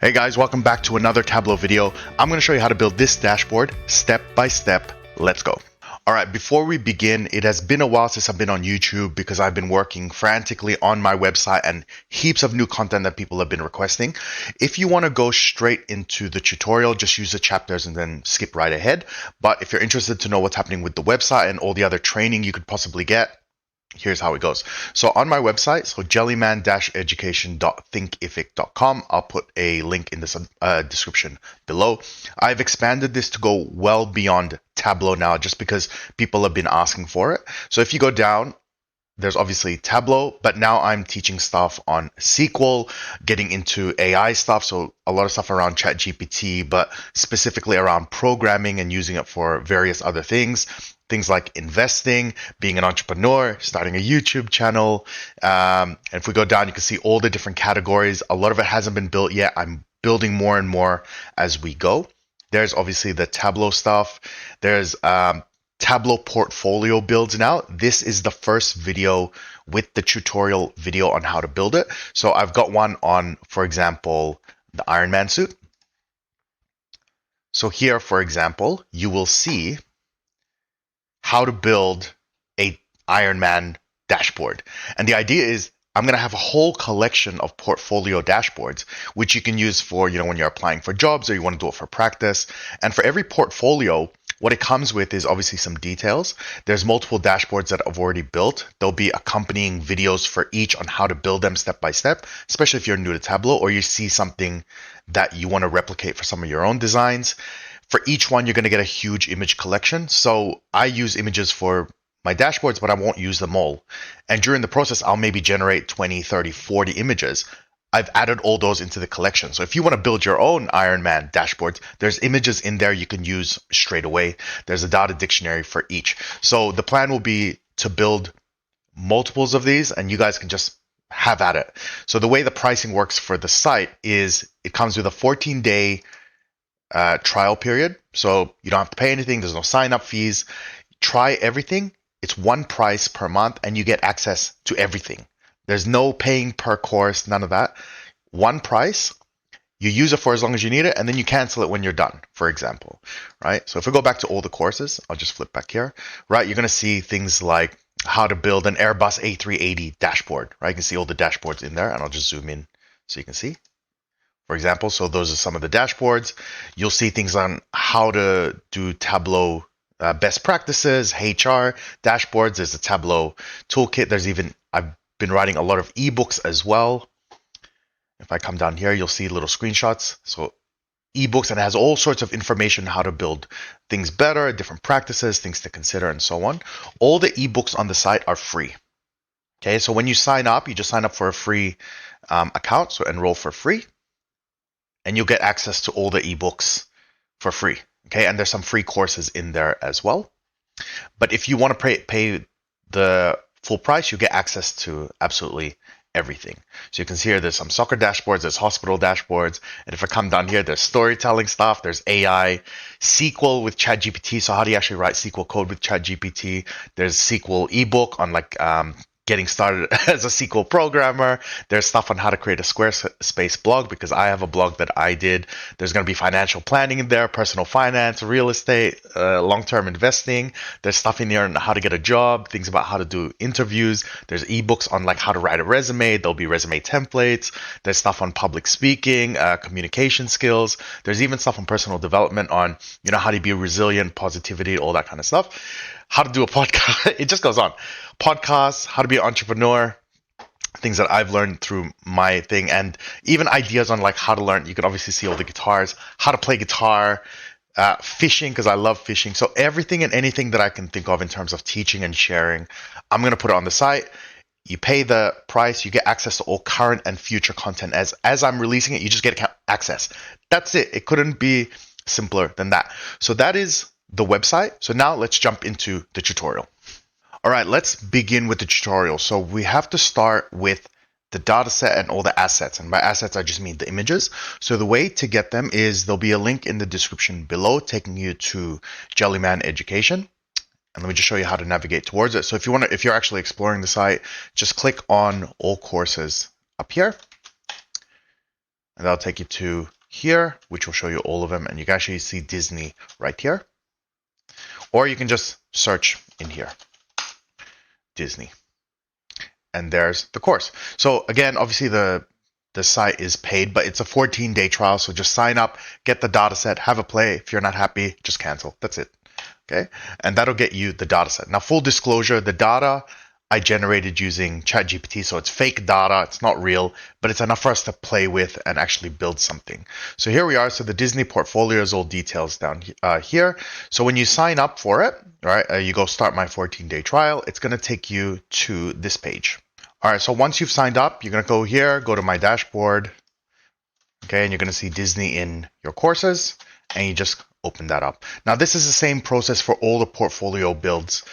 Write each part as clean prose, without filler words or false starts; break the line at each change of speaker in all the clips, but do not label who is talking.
Hey guys, welcome back to another Tableau video. I'm going to show you how to build this dashboard step by step. Let's go. All right, before we begin, it has been a while since I've been on YouTube because I've been working frantically on my website and heaps of new content that people have been requesting. If you want to go straight into the tutorial, just use the chapters and then skip right ahead. But if you're interested to know what's happening with the website and all the other training you could possibly get, here's how it goes. So on my website, so jellyman-education.thinkific.com, I'll put a link in the description below. I've expanded this to go well beyond Tableau now, just because people have been asking for it. So if you go down, there's obviously Tableau, but now I'm teaching stuff on SQL, getting into AI stuff. So a lot of stuff around ChatGPT, but specifically around programming and using it for various other things. Things like investing, being an entrepreneur, starting a YouTube channel. And if we go down, you can see all the different categories. A lot of it hasn't been built yet. I'm building more and more as we go. There's obviously the Tableau stuff. There's Tableau portfolio builds now. This is the first video with the tutorial video on how to build it. So I've got one on, for example, the Iron Man suit. So here, for example, you will see how to build a Iron Man dashboard. And the idea is I'm going to have a whole collection of portfolio dashboards, which you can use for, when you're applying for jobs or you want to do it for practice. And for every portfolio, what it comes with is obviously some details. There's multiple dashboards that I've already built. There'll be accompanying videos for each on how to build them step by step, especially if you're new to Tableau or you see something that you want to replicate for some of your own designs. For each one, you're going to get a huge image collection. So I use images for my dashboards, but I won't use them all. And during the process, I'll maybe generate 20, 30, 40 images. I've added all those into the collection. So if you want to build your own Iron Man dashboards, there's images in there you can use straight away. There's a data dictionary for each. So the plan will be to build multiples of these and you guys can just have at it. So the way the pricing works for the site is it comes with a 14-day trial period. So you don't have to pay anything. There's no sign-up fees. Try everything. It's one price per month and you get access to everything. There's no paying per course, none of that. One price, you use it for as long as you need it, and then you cancel it when you're done, for example, right? So if we go back to all the courses, I'll just flip back here, right? You're going to see things like how to build an Airbus A380 dashboard, right? You can see all the dashboards in there, and I'll just zoom in so you can see. For example, so those are some of the dashboards. You'll see things on how to do Tableau best practices, HR dashboards. There's a Tableau toolkit. I've been writing a lot of ebooks as well. If I come down here, you'll see little screenshots. So ebooks, and it has all sorts of information how to build things better, different practices, things to consider, and so on. All the ebooks on the site are free. Okay, so when you sign up, you just sign up for a free account, so enroll for free, and you'll get access to all the ebooks for free. Okay, and there's some free courses in there as well. But if you want to pay the full price, you get access to absolutely everything. So you can see here, there's some soccer dashboards, there's hospital dashboards, and if I come down here, there's storytelling stuff, there's AI, SQL with ChatGPT. So how do you actually write SQL code with ChatGPT? There's SQL ebook on getting started as a SQL programmer. There's stuff on how to create a Squarespace blog, because I have a blog that I did. There's going to be financial planning in there, personal finance, real estate, long-term investing. There's stuff in here on how to get a job, things about how to do interviews. There's ebooks on how to write a resume. There'll be resume templates. There's stuff on public speaking, communication skills. There's even stuff on personal development on, how to be resilient, positivity, all that kind of stuff. How to do a podcast. It just goes on. Podcasts, how to be an entrepreneur, things that I've learned through my thing, and even ideas on how to learn. You can obviously see all the guitars, how to play guitar, fishing, because I love fishing. So everything and anything that I can think of in terms of teaching and sharing, I'm going to put it on the site. You pay the price, you get access to all current and future content. As I'm releasing it, you just get access. That's it. It couldn't be simpler than that. So that is the website. So now let's jump into the tutorial. All right, let's begin with the tutorial. So we have to start with the data set and all the assets. And by assets, I just mean the images. So the way to get them is there'll be a link in the description below taking you to Jellyman Education. And let me just show you how to navigate towards it. So if you're actually exploring the site, just click on all courses up here. and that'll take you to here, which will show you all of them, and you can actually see Disney right here. Or you can just search in here, Disney. And there's the course. So again, obviously the site is paid, but it's a 14-day trial. So just sign up, get the data set, have a play. If you're not happy, just cancel. That's it. Okay. And that'll get you the data set. Now, full disclosure, the data I generated using ChatGPT. So it's fake data. It's not real, but it's enough for us to play with and actually build something. So here we are. So the Disney portfolio is all details down here. So when you sign up for it, right, you go start my 14-day trial. It's going to take you to this page. All right. So once you've signed up, you're going to go here, go to my dashboard. Okay. And you're going to see Disney in your courses, and you just open that up. Now, this is the same process for all the portfolio builds.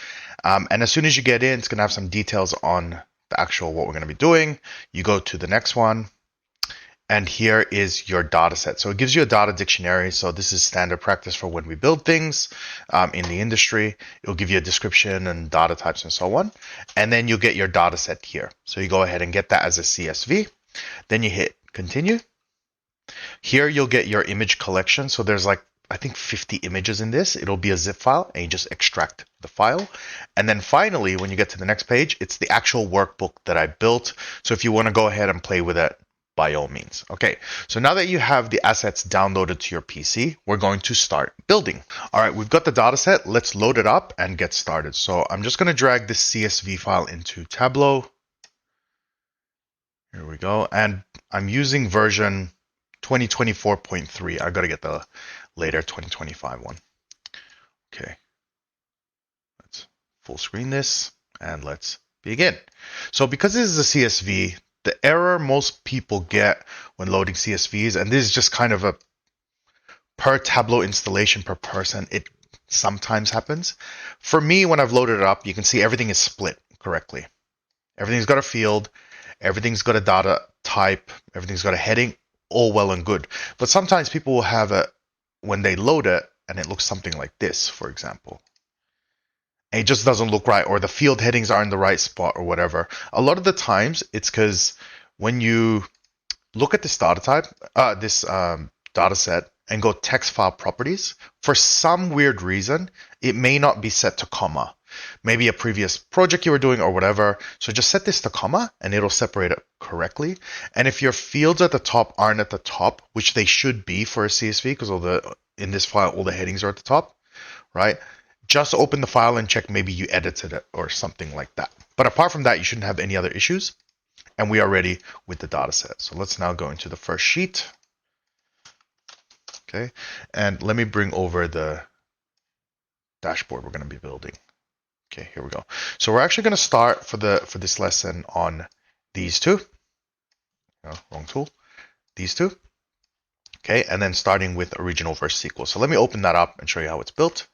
And as soon as you get in, it's going to have some details on the actual what we're going to be doing. You go to the next one, and here is your data set. So it gives you a data dictionary. So this is standard practice for when we build things in the industry. It'll give you a description and data types and so on. And then you'll get your data set here. So you go ahead and get that as a CSV. Then you hit continue. Here you'll get your image collection. So there's like, I think 50 images in this. It'll be a zip file, and you just extract the file. And then finally, when you get to the next page, it's the actual workbook that I built. So if you want to go ahead and play with it, by all means. Okay, so now that you have the assets downloaded to your PC, we're going to start building. All right, we've got the data set. Let's load it up and get started. So I'm just going to drag this CSV file into Tableau. Here we go. And I'm using version 2024.3. I got to get the later 2025 one. Okay, let's full screen this and let's begin. So because this is a CSV, the error most people get when loading CSVs, and this is just kind of a per Tableau installation per person, it sometimes happens. For me, when I've loaded it up, you can see everything is split correctly. Everything's got a field, everything's got a data type, everything's got a heading, all well and good. But sometimes people will have a, when they load it, and it looks something like this, for example. And it just doesn't look right, or the field headings are in the right spot or whatever. A lot of the times it's because when you look at this data type, data set, and go text file properties, for some weird reason, it may not be set to comma. Maybe a previous project you were doing or whatever. So just set this to comma and it'll separate it correctly. And if your fields at the top aren't at the top, which they should be for a CSV, because in this file, all the headings are at the top, right? Just open the file and check maybe you edited it or something like that. But apart from that, you shouldn't have any other issues. And we are ready with the data set. So let's now go into the first sheet. Okay, and let me bring over the dashboard we're going to be building. Okay, here we go. So we're actually going to start for this lesson on these two. Oh, wrong tool. These two. Okay, and then starting with original versus SQL. So let me open that up and show you how it's built.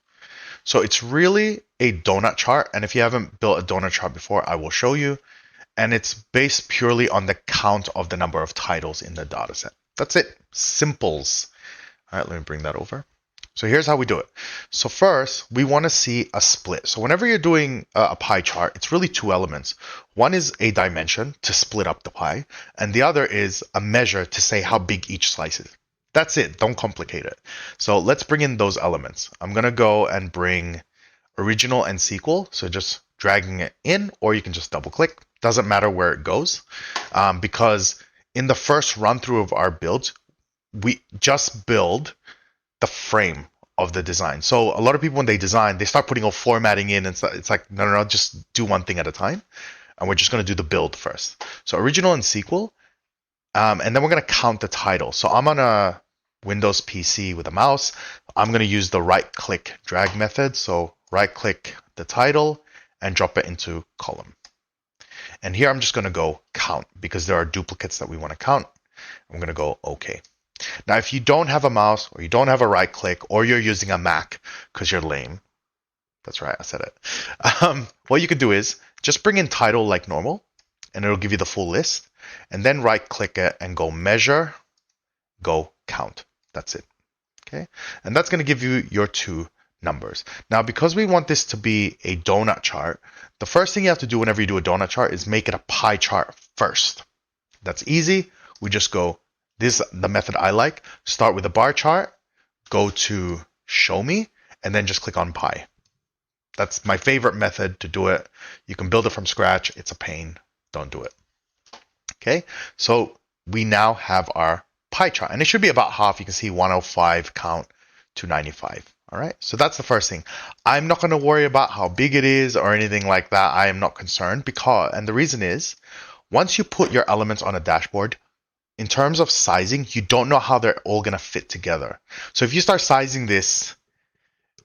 So it's really a donut chart, and if you haven't built a donut chart before, I will show you. And it's based purely on the count of the number of titles in the data set. That's it. Simples. All right, let me bring that over. So here's how we do it. So first, we want to see a split. So whenever you're doing a pie chart, it's really two elements. One is a dimension to split up the pie, and the other is a measure to say how big each slice is. That's it. Don't complicate it. So let's bring in those elements. I'm going to go and bring original and SQL. So just dragging it in, or you can just double click. Doesn't matter where it goes, because in the first run through of our builds, we just build the frame of the design. So a lot of people, when they design, they start putting all formatting in, and it's like, no, just do one thing at a time. And we're just going to do the build first. So original and SQL, and then we're going to count the title. So I'm on a Windows PC with a mouse. I'm going to use the right-click drag method. So right-click the title and drop it into column. And here I'm just going to go count because there are duplicates that we want to count. I'm going to go OK. Now, if you don't have a mouse or you don't have a right click or you're using a Mac because you're lame, that's right, I said it. What you can do is just bring in title like normal, and it'll give you the full list. And then right click it and go measure, go count. That's it. Okay. And that's going to give you your two numbers. Now, because we want this to be a donut chart, the first thing you have to do whenever you do a donut chart is make it a pie chart first. That's easy. We just go This is the method I like. Start with a bar chart, go to show me, and then just click on pie. That's my favorite method to do it. You can build it from scratch. It's a pain. Don't do it. Okay, so we now have our pie chart, and it should be about half. You can see 105 count to 95. All right, so that's the first thing. I'm not going to worry about how big it is or anything like that. I am not concerned and the reason is, once you put your elements on a dashboard, in terms of sizing, you don't know how they're all going to fit together. So if you start sizing this,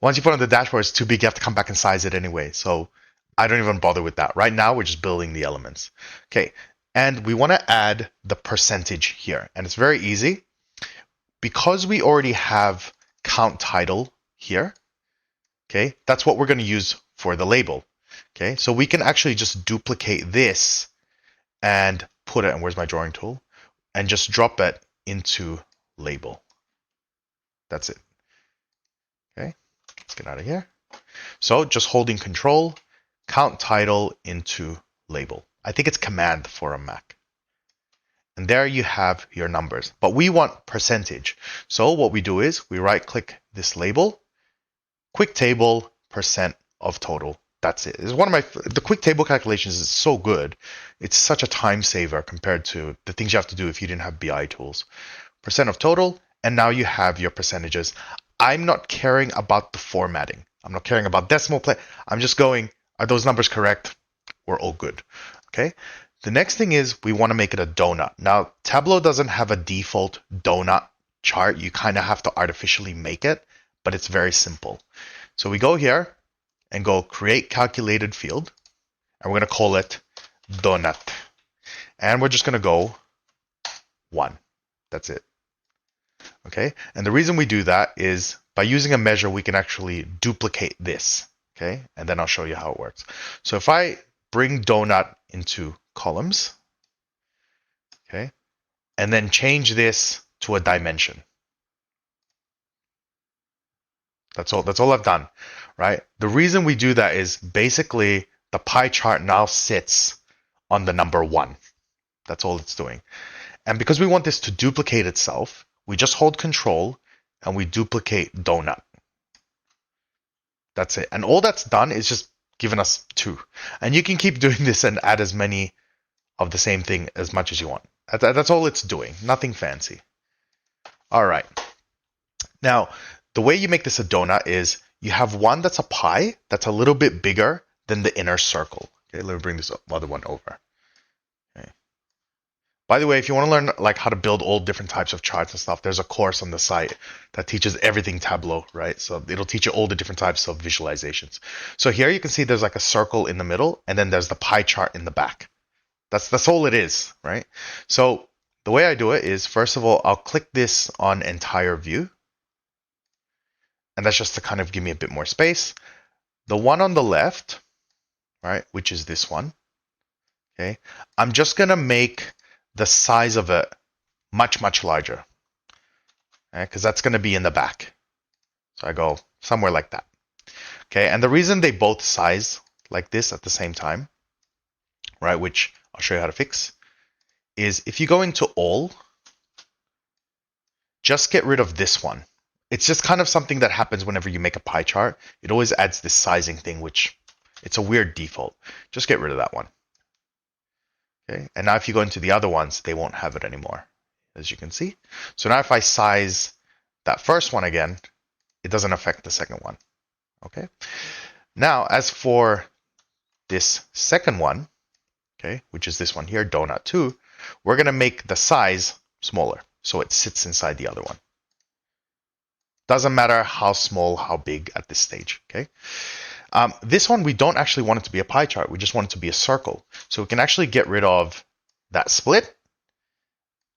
once you put it on the dashboard, it's too big, you have to come back and size it anyway. So I don't even bother with that. Right now, we're just building the elements. Okay, and we want to add the percentage here. And it's very easy. Because we already have count title here, okay, that's what we're going to use for the label. Okay, so we can actually just duplicate this and put it, and where's my drawing tool? And just drop it into label. That's it. Okay, let's get out of here. So just holding control, count title into label. I think it's command for a Mac. And there you have your numbers. But we want percentage. So what we do is we right click this label, quick table, percent of total. That's it. It's one of the quick table calculations is so good. It's such a time saver compared to the things you have to do if you didn't have BI tools. Percent of total, and now you have your percentages. I'm not caring about the formatting. I'm not caring about decimal place. I'm just going, are those numbers correct? We're all good. Okay. The next thing is we want to make it a donut. Now, Tableau doesn't have a default donut chart. You kind of have to artificially make it, but it's very simple. So we go here and go create calculated field, and we're going to call it donut. And we're just going to go 1. That's it. Okay. And the reason we do that is by using a measure, we can actually duplicate this. Okay. And then I'll show you how it works. So if I bring donut into columns, okay, and then change this to a dimension. That's all I've done, right? The reason we do that is basically the pie chart now sits on the number 1. That's all it's doing. And because we want this to duplicate itself, we just hold control and we duplicate donut. That's it. And all that's done is just given us 2. And you can keep doing this and add as many of the same thing as much as you want. That's all it's doing. Nothing fancy. All right. Now, the way you make this a donut is you have one that's a pie that's a little bit bigger than the inner circle. Okay, let me bring this other one over. Okay. By the way, if you want to learn like how to build all different types of charts and stuff, there's a course on the site that teaches everything Tableau, right? So it'll teach you all the different types of visualizations. So here you can see there's like a circle in the middle, and then there's the pie chart in the back. That's all it is, right? So the way I do it is, first of all, I'll click this on entire view. And that's just to kind of give me a bit more space. The one on the left, right, which is this one, okay, I'm just going to make the size of it much, much larger, because that's going to be in the back. So I go somewhere like that. Okay, and the reason they both size like this at the same time, right, which I'll show you how to fix, is if you go into all, just get rid of this one. It's just kind of something that happens whenever you make a pie chart. It always adds this sizing thing, which it's a weird default. Just get rid of that one. Okay, and now if you go into the other ones, they won't have it anymore, as you can see. So now if I size that first one again, it doesn't affect the second one. Okay. Now, as for this second one, okay, which is this one here, donut 2, we're going to make the size smaller, so it sits inside the other one. Doesn't matter how small, how big at this stage, okay? This one, we don't actually want it to be a pie chart. We just want it to be a circle. So we can actually get rid of that split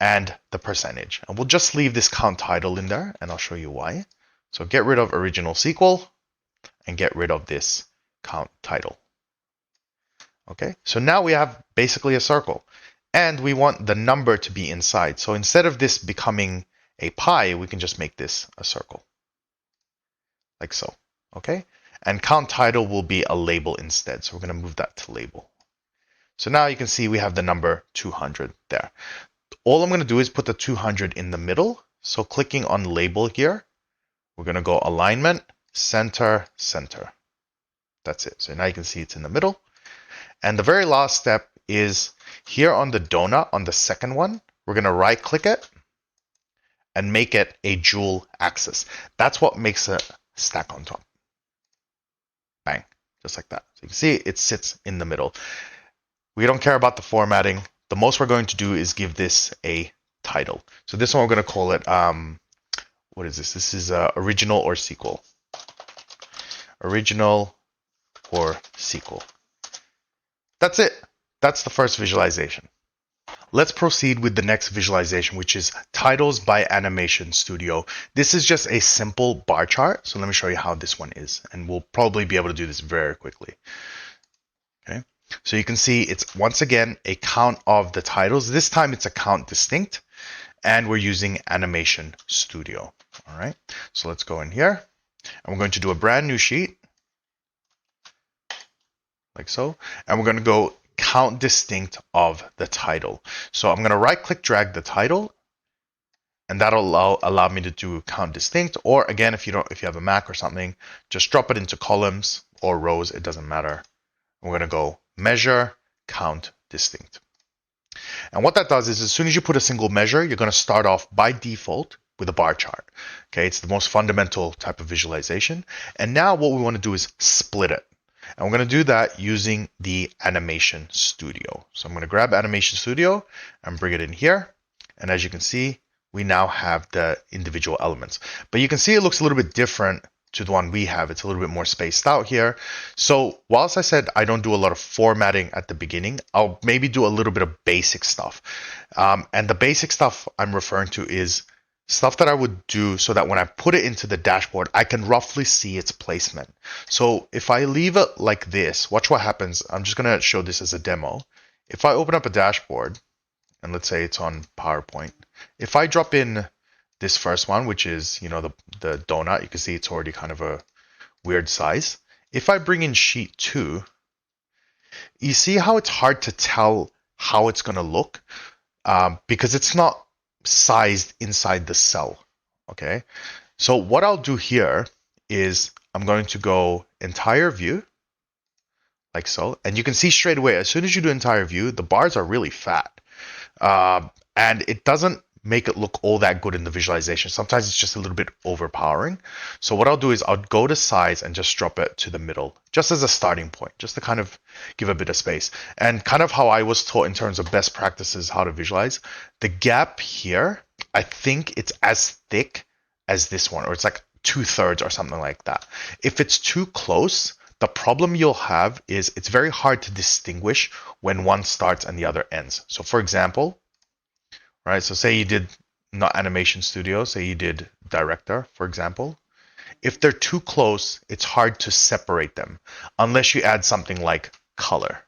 and the percentage. And we'll just leave this count title in there, and I'll show you why. So get rid of original SQL and get rid of this count title. Okay, so now we have basically a circle. And we want the number to be inside. So instead of this becoming a pie, we can just make this a circle. Like so. Okay? And count title will be a label instead. So we're going to move that to label. So now you can see we have the number 200 there. all I'm going to do is put the 200 in the middle. So clicking on label here, we're going to go alignment, center, center. That's it. So now you can see it's in the middle. And the very last step is here on the donut, on the second one, we're going to right click it and make it a dual axis. That's what makes it stack on top. Bang, just like that. So you can see it sits in the middle. We don't care about the formatting. The most we're going to do is give this a title. So this one we're going to call it, what is this? This is original or sequel. Original or sequel. That's it. That's the first visualization. Let's proceed with the next visualization, which is titles by Animation Studio. This is just a simple bar chart. So let me show you how this one is. And we'll probably be able to do this very quickly. Okay. So you can see it's once again a count of the titles. This time it's a count distinct, and we're using Animation Studio. All right. So let's go in here, and we're going to do a brand new sheet, like so, and we're going to go count distinct of the title. So I'm going to right click drag the title, and that'll allow me to do count distinct. Or again, if you have a Mac or something, just drop it into columns or rows. It doesn't matter. We're going to go measure, count, distinct. And what that does is as soon as you put a single measure, you're going to start off by default with a bar chart. Okay, it's the most fundamental type of visualization. And now what we want to do is split it. And we're going to do that using the Animation Studio. So I'm going to grab Animation Studio and bring it in here. And as you can see, we now have the individual elements. But you can see it looks a little bit different to the one we have. It's a little bit more spaced out here. So whilst I said I don't do a lot of formatting at the beginning, I'll maybe do a little bit of basic stuff. And the basic stuff I'm referring to is stuff that I would do so that when I put it into the dashboard, I can roughly see its placement. So if I leave it like this, watch what happens. I'm just going to show this as a demo. If I open up a dashboard, and let's say it's on PowerPoint, if I drop in this first one, which is, the donut, you can see it's already kind of a weird size. If I bring in sheet 2, you see how it's hard to tell how it's going to look because it's not sized inside the cell. Okay, so what I'll do here is I'm going to go entire view, like so, and you can see straight away as soon as you do entire view, the bars are really fat, and it doesn't make it look all that good in the visualization. Sometimes it's just a little bit overpowering. So what I'll do is I'll go to size and just drop it to the middle, just as a starting point, just to kind of give a bit of space. And kind of how I was taught in terms of best practices, how to visualize, the gap here, I think it's as thick as this one, or it's like 2/3 or something like that. If it's too close, the problem you'll have is it's very hard to distinguish when one starts and the other ends. So for example, right, so say you did not Animation Studio, say you did Director, for example. If they're too close, it's hard to separate them unless you add something like color.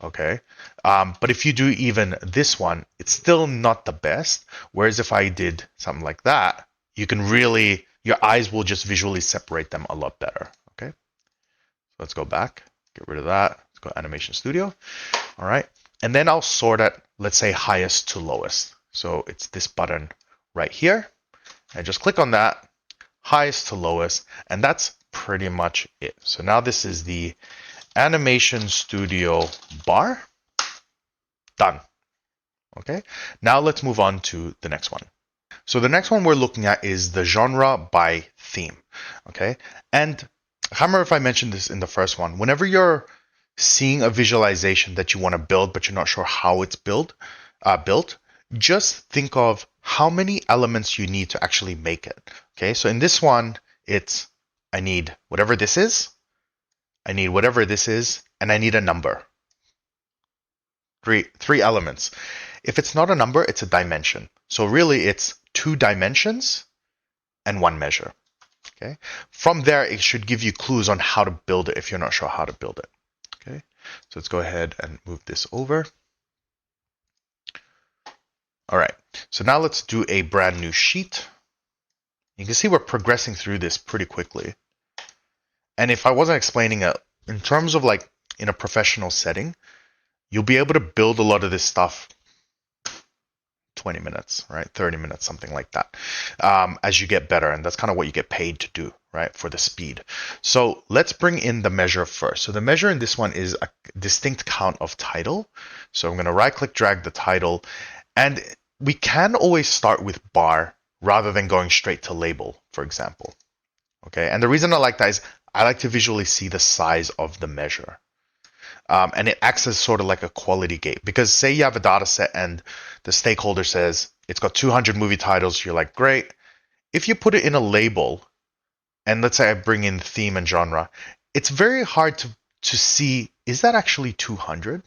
Okay, but if you do even this one, it's still not the best. Whereas if I did something like that, you can really, your eyes will just visually separate them a lot better. Okay, so let's go back, get rid of that. Let's go Animation Studio. All right. And then I'll sort it, let's say highest to lowest. So it's this button right here. I just click on that, highest to lowest, and that's pretty much it. So now this is the Animation Studio bar. Done. Okay, now let's move on to the next one. So the next one we're looking at is the genre by theme. Okay, and I can't remember if I mentioned this in the first one. Whenever you're seeing a visualization that you want to build, but you're not sure how it's built, just think of how many elements you need to actually make it. Okay, so in this one, it's I need whatever this is, I need whatever this is, and I need a number. Three elements. If it's not a number, it's a dimension. So really, it's 2 dimensions and 1 measure. Okay, from there, it should give you clues on how to build it if you're not sure how to build it. Okay, so let's go ahead and move this over. All right, so now let's do a brand new sheet. You can see we're progressing through this pretty quickly. And if I wasn't explaining it, in terms of like in a professional setting, you'll be able to build a lot of this stuff 20 minutes, right? 30 minutes, something like that, as you get better. And that's kind of what you get paid to do, right? For the speed. So let's bring in the measure first. So the measure in this one is a distinct count of title. So I'm going to right click, drag the title, and we can always start with bar rather than going straight to label, for example. Okay. And the reason I like that is I like to visually see the size of the measure. And it acts as sort of like a quality gate, because say you have a data set and the stakeholder says it's got 200 movie titles. You're like, great. If you put it in a label, and let's say I bring in theme and genre, it's very hard to see, is that actually 200?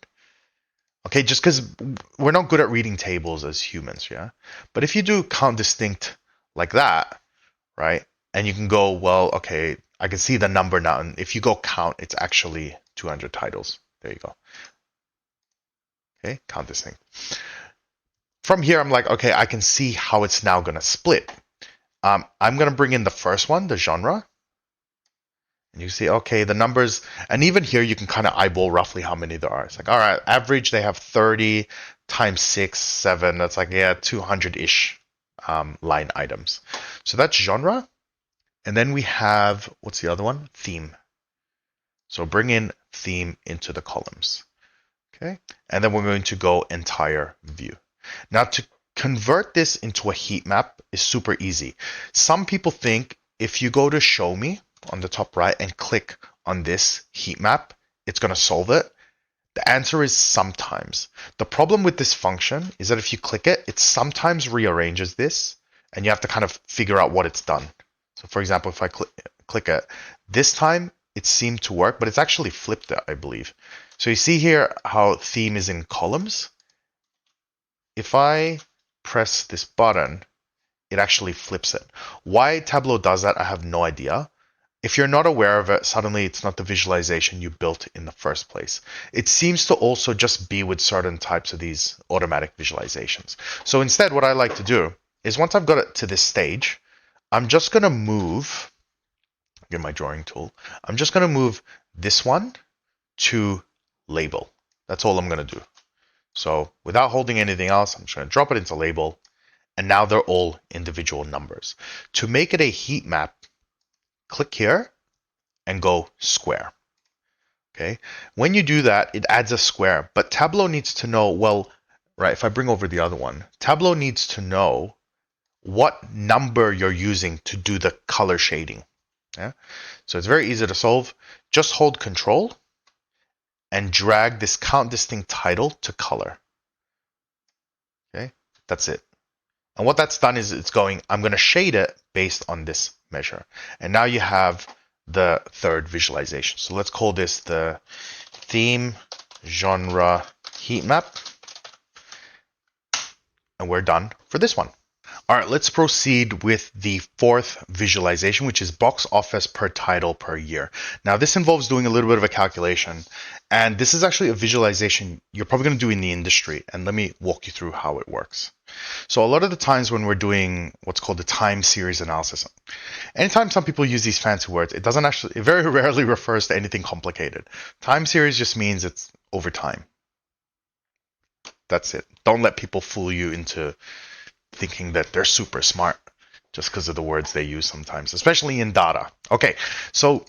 Okay, just because we're not good at reading tables as humans, yeah? But if you do count distinct like that, right? And you can go, well, okay, I can see the number now. And if you go count, it's actually 200 titles. There you go. Okay, count this thing. From here, I'm like, okay, I can see how it's now going to split. I'm going to bring in the first one, the genre. And you see, okay, the numbers, and even here, you can kind of eyeball roughly how many there are. It's like, all right, average, they have 30 times 6, 7. That's like, yeah, 200-ish line items. So that's genre. And then we have, what's the other one? Theme. So bring in theme into the columns. Okay. And then we're going to go entire view. Now to convert this into a heat map is super easy. Some people think if you go to show me on the top right and click on this heat map, it's going to solve it. The answer is sometimes. The problem with this function is that if you click it, it sometimes rearranges this and you have to kind of figure out what it's done. So for example, if I click it, this time it seemed to work, but it's actually flipped it, I believe. So you see here how theme is in columns. If I press this button, it actually flips it. Why Tableau does that, I have no idea. If you're not aware of it, suddenly it's not the visualization you built in the first place. It seems to also just be with certain types of these automatic visualizations. So instead, what I like to do is once I've got it to this stage, I'm just going to move, get my drawing tool, I'm just going to move this one to label. That's all I'm going to do. So without holding anything else, I'm just going to drop it into label. And now they're all individual numbers. To make it a heat map, click here and go square. Okay. When you do that, it adds a square. But Tableau needs to know, well, right, if I bring over the other one, Tableau needs to know what number you're using to do the color shading. Yeah. So it's very easy to solve. Just hold Control and drag this count distinct title to color. Okay. That's it. And what that's done is it's going, I'm going to shade it based on this measure. And now you have the third visualization. So let's call this the theme genre heat map. And we're done for this one. All right, let's proceed with the fourth visualization, which is box office per title per year. Now, this involves doing a little bit of a calculation, and this is actually a visualization you're probably going to do in the industry. And let me walk you through how it works. So a lot of the times when we're doing what's called the time series analysis, anytime some people use these fancy words, it very rarely refers to anything complicated. Time series just means it's over time. That's it. Don't let people fool you into thinking that they're super smart just because of the words they use sometimes, especially in data. Okay, so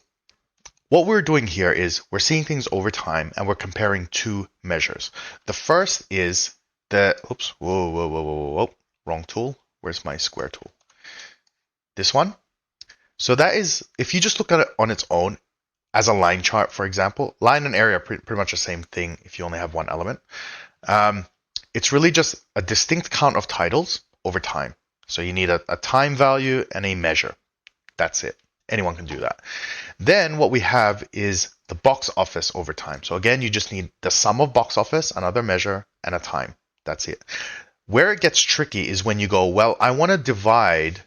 what we're doing here is we're seeing things over time and we're comparing two measures. The first is the, oops, whoa, wrong tool. Where's my square tool? This one. So that is, if you just look at it on its own as a line chart, for example, line and area are pretty much the same thing if you only have one element. It's really just a distinct count of titles over time. So you need a time value and a measure. That's it. Anyone can do that. Then what we have is the box office over time. So again, you just need the sum of box office, another measure, and a time. That's it. Where it gets tricky is when you go, well, I want to divide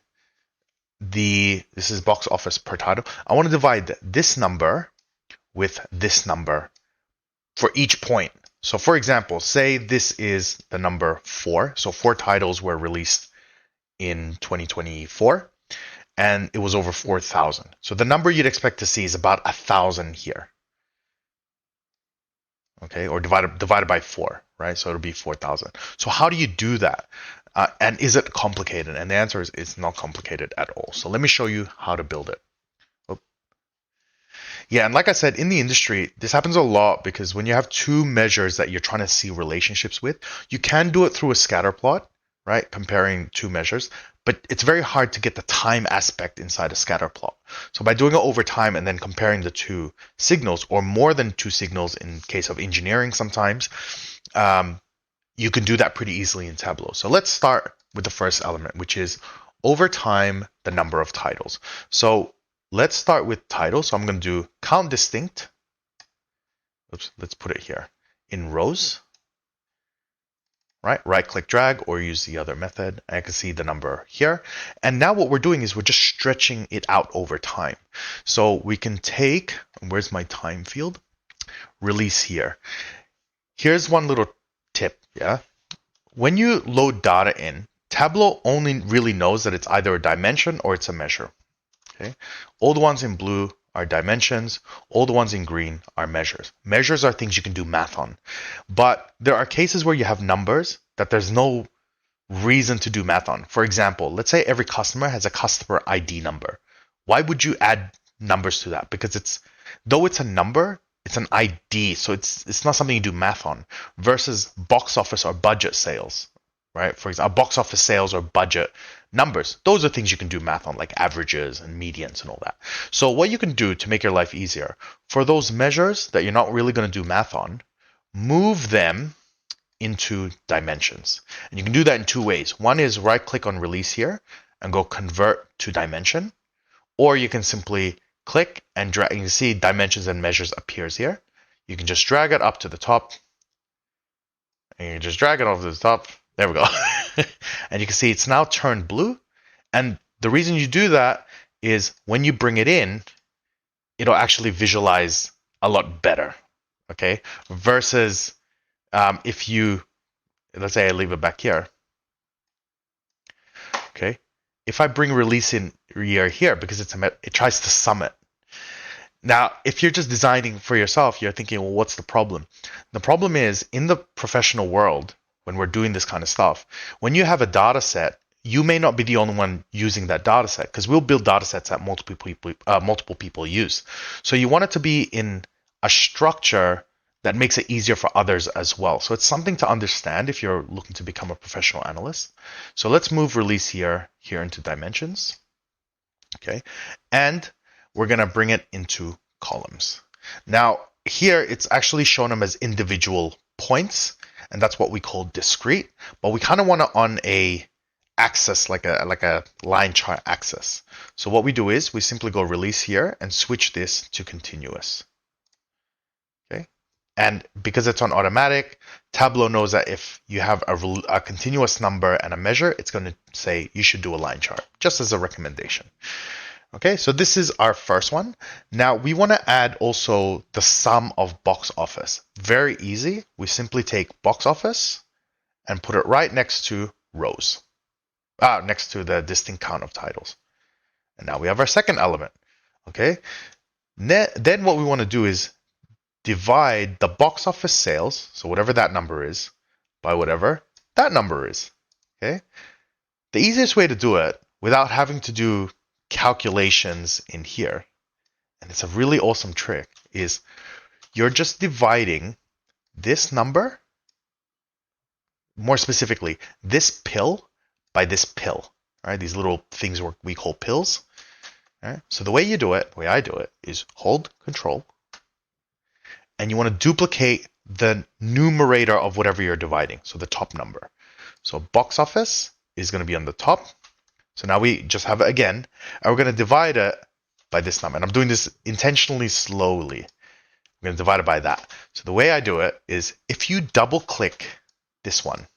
this is box office per title. I want to divide this number with this number for each point. So for example, say this is the number 4. So 4 titles were released in 2024 and it was over 4,000. So the number you'd expect to see is about 1,000 here. Okay, or divided by 4, right? So it'll be 4,000. So how do you do that? And is it complicated? And the answer is it's not complicated at all. So let me show you how to build it. Yeah, and like I said, in the industry, this happens a lot because when you have two measures that you're trying to see relationships with, you can do it through a scatter plot, right? Comparing two measures, but it's very hard to get the time aspect inside a scatter plot. So by doing it over time and then comparing the two signals, or more than two signals in case of engineering sometimes, you can do that pretty easily in Tableau. So let's start with the first element, which is over time, the number of titles. So let's start with titles. So I'm going to do count distinct. Oops, let's put it here in rows. Right click drag or use the other method. I can see the number here. And now what we're doing is we're just stretching it out over time. So we can take, where's my time field? Release here. Here's one little tip, yeah? When you load data in, Tableau only really knows that it's either a dimension or it's a measure. Okay, all the ones in blue are dimensions, all the ones in green are measures. Measures are things you can do math on. But there are cases where you have numbers that there's no reason to do math on. For example, let's say every customer has a customer ID number. Why would you add numbers to that? Because though it's a number, it's an ID, so it's not something you do math on, versus box office or budget sales, right? For example, box office sales or budget numbers, those are things you can do math on, like averages and medians and all that. So what you can do to make your life easier, for those measures that you're not really going to do math on, move them into dimensions. And you can do that in two ways. One is right click on release here and go convert to dimension, or you can simply click and drag. You can see dimensions and measures appears here. You can just drag it up to the top, and you just drag it over to the top. There we go. And you can see it's now turned blue. And the reason you do that is when you bring it in, it'll actually visualize a lot better. Okay, versus if you, let's say I leave it back here. Okay, if I bring release in here because it tries to sum it. Now, if you're just designing for yourself, you're thinking, well, what's the problem? The problem is in the professional world, when we're doing this kind of stuff, when you have a data set, you may not be the only one using that data set, because we'll build data sets that multiple people use. So you want it to be in a structure that makes it easier for others as well. So it's something to understand if you're looking to become a professional analyst. So let's move release here into dimensions. Okay, and we're going to bring it into columns. Now, here it's actually shown them as individual points, and that's what we call discrete, but we kind of want it on a axis, like a line chart axis. So what we do is we simply go release here and switch this to continuous. Okay, and because it's on automatic, Tableau knows that if you have a continuous number and a measure, it's going to say you should do a line chart, just as a recommendation. Okay, so this is our first one. Now we want to add also the sum of box office. Very easy. We simply take box office and put it right next to rows, next to the distinct count of titles. And now we have our second element. Okay, then what we want to do is divide the box office sales, so whatever that number is, by whatever that number is. Okay, the easiest way to do it without having to do calculations in here, and it's a really awesome trick, is you're just dividing this number, more specifically this pill, by this pill. All right, these little things we call pills. All right, so the way I do it is hold Control, and you want to duplicate the numerator of whatever you're dividing, so the top number. So box office is going to be on the top. So now we just have it again, and we're going to divide it by this number. And I'm doing this intentionally slowly. We're going to divide it by that. So the way I do it is if you double click this one,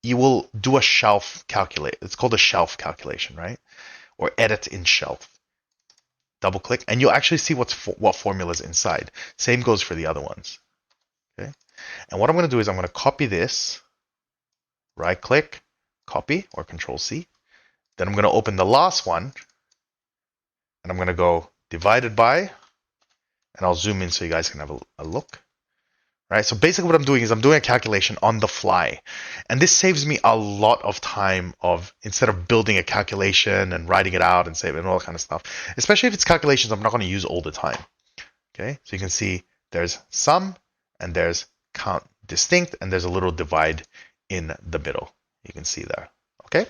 you will do a shelf calculate. It's called a shelf calculation, right? Or edit in shelf. Double click, and you'll actually see what formula is inside. Same goes for the other ones. Okay. And what I'm going to do is I'm going to copy this, right click, copy, or Control C. Then I'm going to open the last one, and I'm going to go divided by, and I'll zoom in so you guys can have a look. right? So basically what I'm doing is I'm doing a calculation on the fly. And this saves me a lot of time of instead of building a calculation and writing it out and saving and all that kind of stuff, especially if it's calculations I'm not going to use all the time. Okay, so you can see there's sum and there's count distinct and there's a little divide in the middle. You can see there. Okay,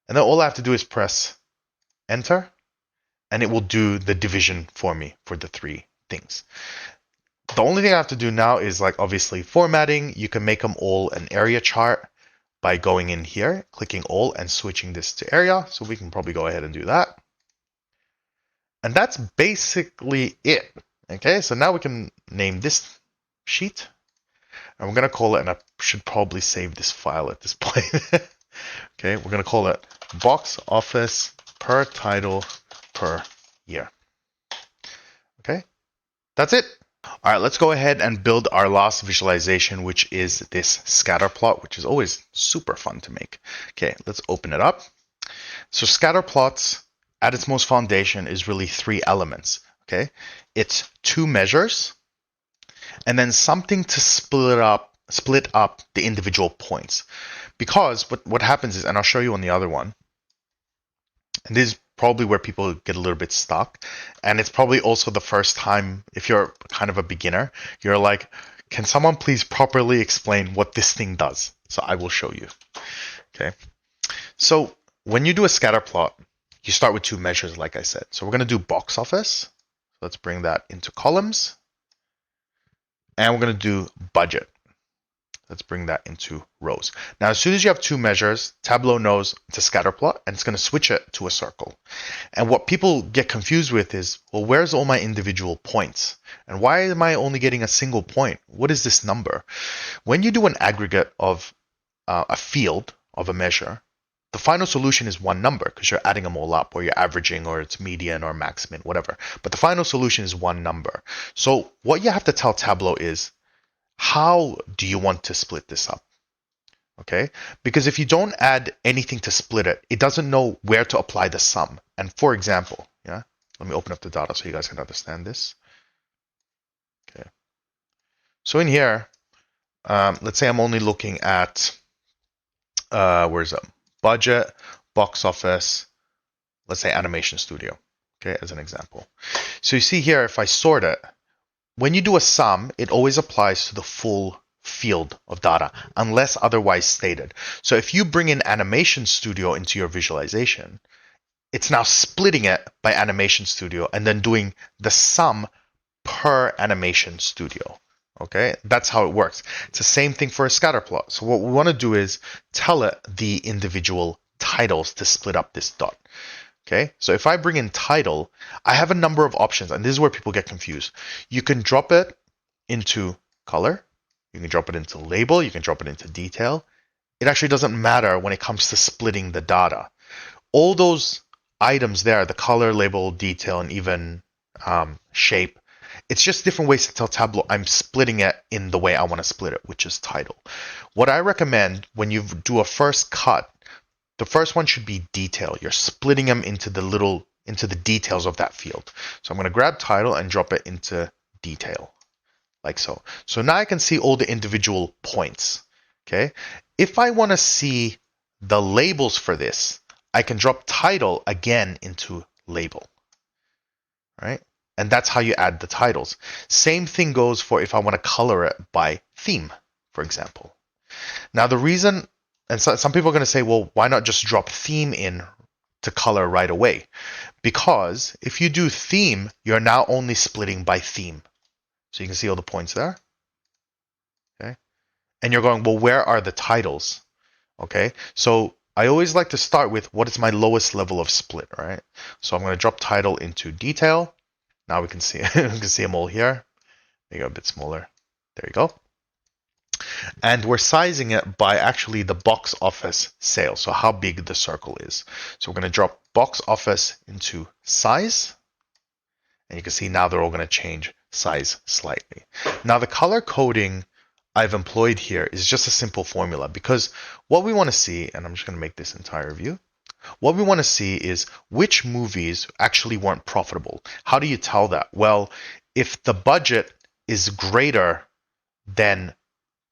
and then all I have to do is press enter and it will do the division for me for the three things. The only thing I have to do now is like obviously formatting. You can make them all an area chart by going in here, clicking all and switching this to area. So we can probably go ahead and do that. And that's basically it. Okay, so now we can name this sheet. And we're going to call it, and I should probably save this file at this point. Okay, we're going to call it box office per title per year. Okay, that's it. All right, let's go ahead and build our last visualization, which is this scatter plot, which is always super fun to make. Okay, let's open it up. So scatter plots at its most foundation is really three elements. Okay, it's two measures and then something to split up the individual points. Because what happens is, and I'll show you on the other one, and this is probably where people get a little bit stuck. And it's probably also the first time, if you're kind of a beginner, you're like, can someone please properly explain what this thing does? So I will show you. Okay. So when you do a scatter plot, you start with two measures, like I said. So we're going to do box office. Let's bring that into columns. And we're going to do budget. Let's bring that into rows. Now, as soon as you have two measures, Tableau knows it's a scatter plot and it's going to switch it to a circle. And what people get confused with is, well, where's all my individual points? And why am I only getting a single point? What is this number? When you do an aggregate of a field of a measure, the final solution is one number because you're adding them all up, or you're averaging, or it's median or max min, whatever. But the final solution is one number. So what you have to tell Tableau is, how do you want to split this up? Okay, because if you don't add anything to split it, it doesn't know where to apply the sum. And for example, yeah, let me open up the data so you guys can understand this. Okay, so in here, let's say I'm only looking at where's it? Budget, box office, let's say animation studio. Okay, as an example. So you see here, if I sort it, when you do a sum, it always applies to the full field of data, unless otherwise stated. So if you bring in Animation Studio into your visualization, it's now splitting it by Animation Studio and then doing the sum per Animation Studio. Okay, that's how it works. It's the same thing for a scatter plot. So what we want to do is tell it the individual titles to split up this dot. Okay, so if I bring in title, I have a number of options, and this is where people get confused. You can drop it into color, you can drop it into label, you can drop it into detail. It actually doesn't matter when it comes to splitting the data. All those items there, the color, label, detail, and even shape, it's just different ways to tell Tableau I'm splitting it in the way I want to split it, which is title. What I recommend when you do a first cut, the first one should be detail. You're splitting them into the details of that field. So I'm going to grab title and drop it into detail, like so. So now I can see all the individual points. Okay. If I want to see the labels for this, I can drop title again into label, right? And that's how you add the titles. Same thing goes for if I want to color it by theme, for example. Now the reason, and so, some people are going to say, well, why not just drop theme in to color right away? Because if you do theme, you're now only splitting by theme. So you can see all the points there. Okay. And you're going, well, where are the titles? Okay. So I always like to start with what is my lowest level of split, right? So I'm going to drop title into detail. Now we can see, we can see them all here. Maybe a bit smaller. There you go. And we're sizing it by actually the box office sales, so how big the circle is. So we're going to drop box office into size, and you can see now they're all going to change size slightly. Now the color coding I've employed here is just a simple formula, because what we want to see, and I'm just going to make this entire view, what we want to see is which movies actually weren't profitable. How do you tell that? Well, if the budget is greater than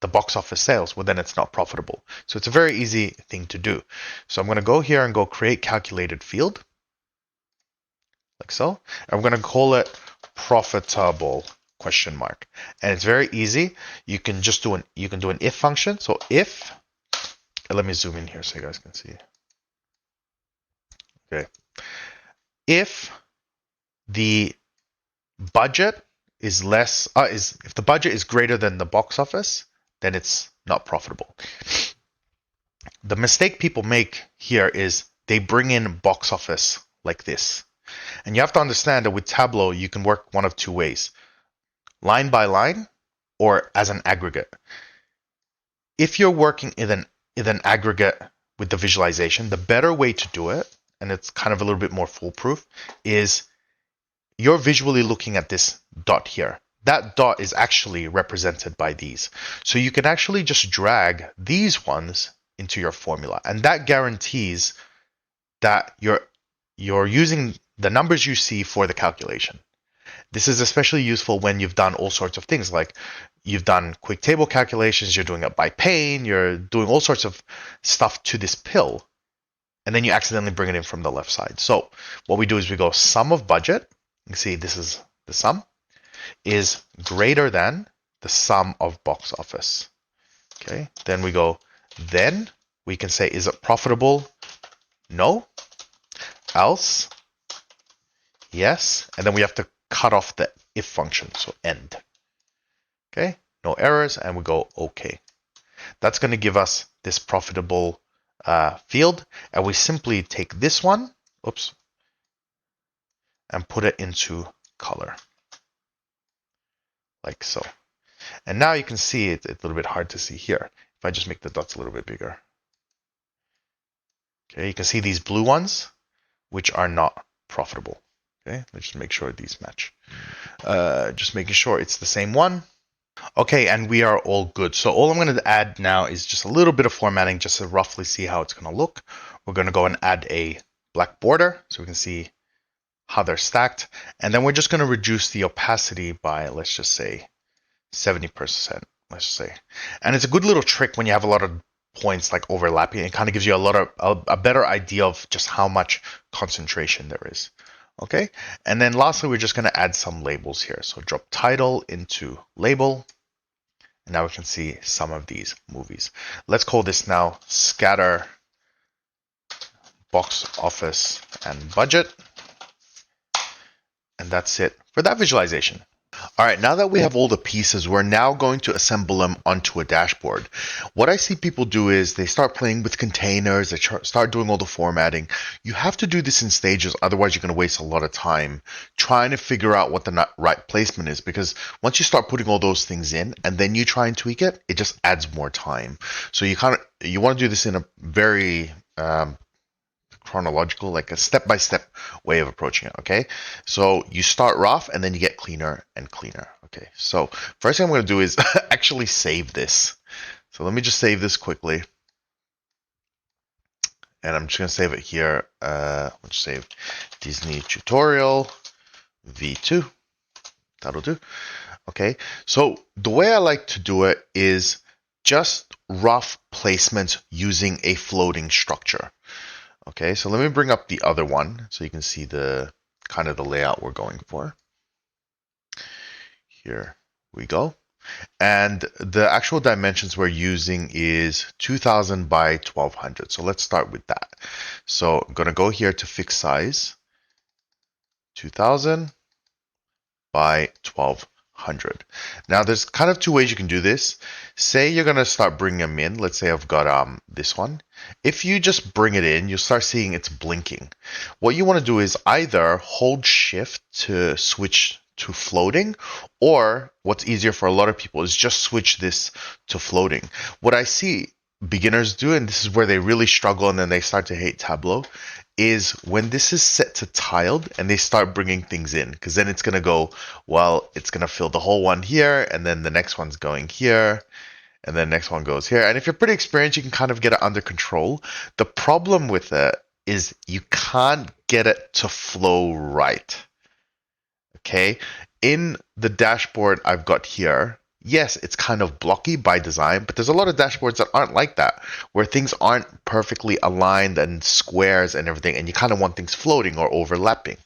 the box office sales, well, then it's not profitable. So it's a very easy thing to do. So I'm going to go here and go create calculated field, like so. I'm going to call it profitable question mark. And it's very easy. You can just do an if function. So if, let me zoom in here so you guys can see. Okay. If the budget is less, if the budget is greater than the box office, then it's not profitable. The mistake people make here is they bring in box office like this. And you have to understand that with Tableau, you can work one of two ways, line by line or as an aggregate. If you're working in an aggregate with the visualization, the better way to do it, and it's kind of a little bit more foolproof, is you're visually looking at this dot here. That dot is actually represented by these. So you can actually just drag these ones into your formula. And that guarantees that you're using the numbers you see for the calculation. This is especially useful when you've done all sorts of things, like you've done quick table calculations, you're doing it by pane, you're doing all sorts of stuff to this pill, and then you accidentally bring it in from the left side. So what we do is we go sum of budget. You can see this is the sum, is greater than the sum of box office. Okay, then we go, then we can say, is it profitable? No. Else? Yes. And then we have to cut off the if function, so end. Okay, no errors, and we go OK. That's going to give us this profitable field, and we simply take this one, oops, and put it into color, like so. And now you can see it's a little bit hard to see here. If I just make the dots a little bit bigger. Okay, you can see these blue ones, which are not profitable. Okay, let's just make sure these match. Just making sure it's the same one. Okay, and we are all good. So all I'm going to add now is just a little bit of formatting just to roughly see how it's going to look. We're going to go and add a black border so we can see how they're stacked. And then we're just going to reduce the opacity by, let's just say, 70%, let's just say. And it's a good little trick when you have a lot of points like overlapping. It kind of gives you a better idea of just how much concentration there is. Okay, and then lastly, we're just going to add some labels here. So drop title into label. And now we can see some of these movies. Let's call this now scatter box office and budget. And that's it for that visualization. All right, now that we have all the pieces, we're now going to assemble them onto a dashboard. What I see people do is they start playing with containers, they start doing all the formatting. You have to do this in stages, otherwise you're going to waste a lot of time trying to figure out what the right placement is, because once you start putting all those things in and then you try and tweak it, it just adds more time. So you want to do this in a very chronological, like a step-by-step way of approaching it. Okay, so you start rough and then you get cleaner and cleaner. Okay, so first thing I'm going to do is actually save this. So let me just save this quickly, and I'm just going to save it here. Let's save Disney tutorial v2. That'll do. Okay, so the way I like to do it is just rough placements using a floating structure. Okay, so let me bring up the other one so you can see the kind of the layout we're going for. Here we go. And the actual dimensions we're using is 2000 by 1200. So let's start with that. So I'm going to go here to fix size, 2000 by 1200. Now there's kind of two ways you can do this. Say you're going to start bringing them in. Let's say I've got this one. If you just bring it in, you'll start seeing it's blinking. What you want to do is either hold shift to switch to floating, or what's easier for a lot of people is just switch this to floating. What I see beginners do, and this is where they really struggle and then they start to hate Tableau, is when this is set to tiled and they start bringing things in, because then it's going to go, well, it's going to fill the whole one here, and then the next one's going here, and then the next one goes here. And if you're pretty experienced, you can kind of get it under control. The problem with it is you can't get it to flow right. Okay, in the dashboard I've got here, yes, it's kind of blocky by design, but there's a lot of dashboards that aren't like that, where things aren't perfectly aligned and squares and everything, and you kind of want things floating or overlapping.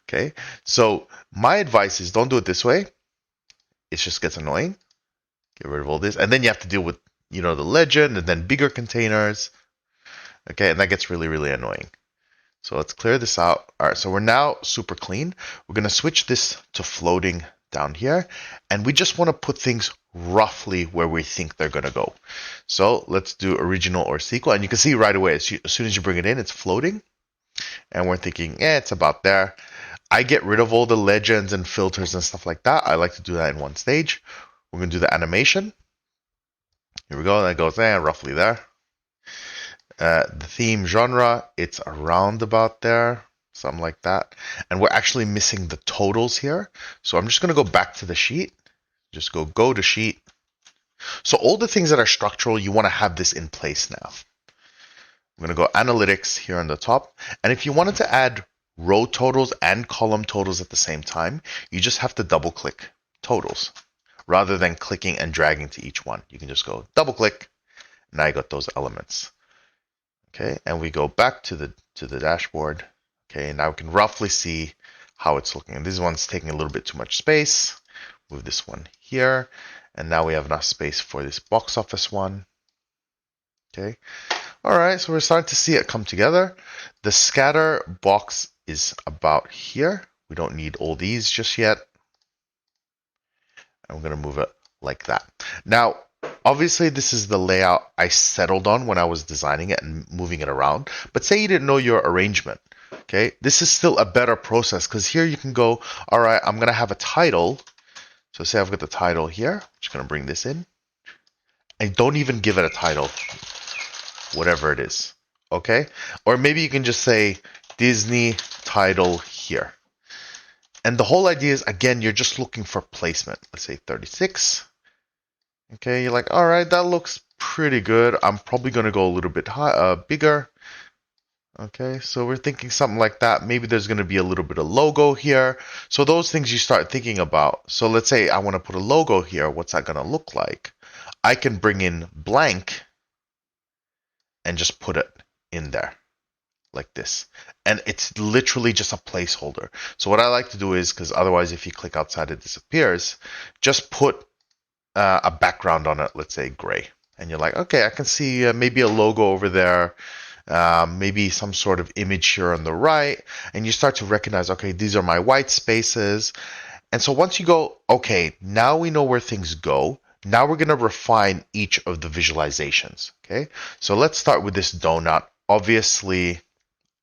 Okay, so my advice is don't do it this way. It just gets annoying. Get rid of all this, and then you have to deal with the legend and then bigger containers. Okay, and that gets really, really annoying. So let's clear this out. All right, so we're now super clean. We're going to switch this to floating down here, and we just want to put things roughly where we think they're going to go. So let's do original or sequel, and you can see right away, as soon as you bring it in, it's floating, and we're thinking, it's about there. I get rid of all the legends and filters and stuff like that. I like to do that in one stage. We're going to do the animation. Here we go, that goes roughly there. The theme genre, it's around about there, something like that. And we're actually missing the totals here. So I'm just going to go back to the sheet. Just go to sheet. So all the things that are structural, you want to have this in place now. I'm going to go analytics here on the top. And if you wanted to add row totals and column totals at the same time, you just have to double click totals rather than clicking and dragging to each one. You can just go double click. Now you got those elements. Okay, and we go back to the dashboard. Okay, now we can roughly see how it's looking. And this one's taking a little bit too much space. Move this one here, and now we have enough space for this box office one. Okay, all right, so we're starting to see it come together. The scatter box is about here. We don't need all these just yet. And we're going to move it like that. Now, obviously, this is the layout I settled on when I was designing it and moving it around. But say you didn't know your arrangement. Okay, this is still a better process because here you can go, all right, I'm going to have a title. So say I've got the title here. I'm just going to bring this in. And don't even give it a title, whatever it is. Okay, or maybe you can just say Disney title here. And the whole idea is, again, you're just looking for placement. Let's say 36. Okay, you're like, all right, that looks pretty good. I'm probably going to go a little bit bigger. Okay, so we're thinking something like that. Maybe there's going to be a little bit of logo here. So those things you start thinking about. So let's say I want to put a logo here. What's that going to look like? I can bring in blank and just put it in there like this. And it's literally just a placeholder. So what I like to do is, because otherwise if you click outside it disappears, just put a background on it, let's say gray. And you're like, okay, I can see maybe a logo over there, maybe some sort of image here on the right. And you start to recognize, okay, these are my white spaces. And so once you go, okay, now we know where things go. Now we're going to refine each of the visualizations. Okay, so let's start with this donut. Obviously,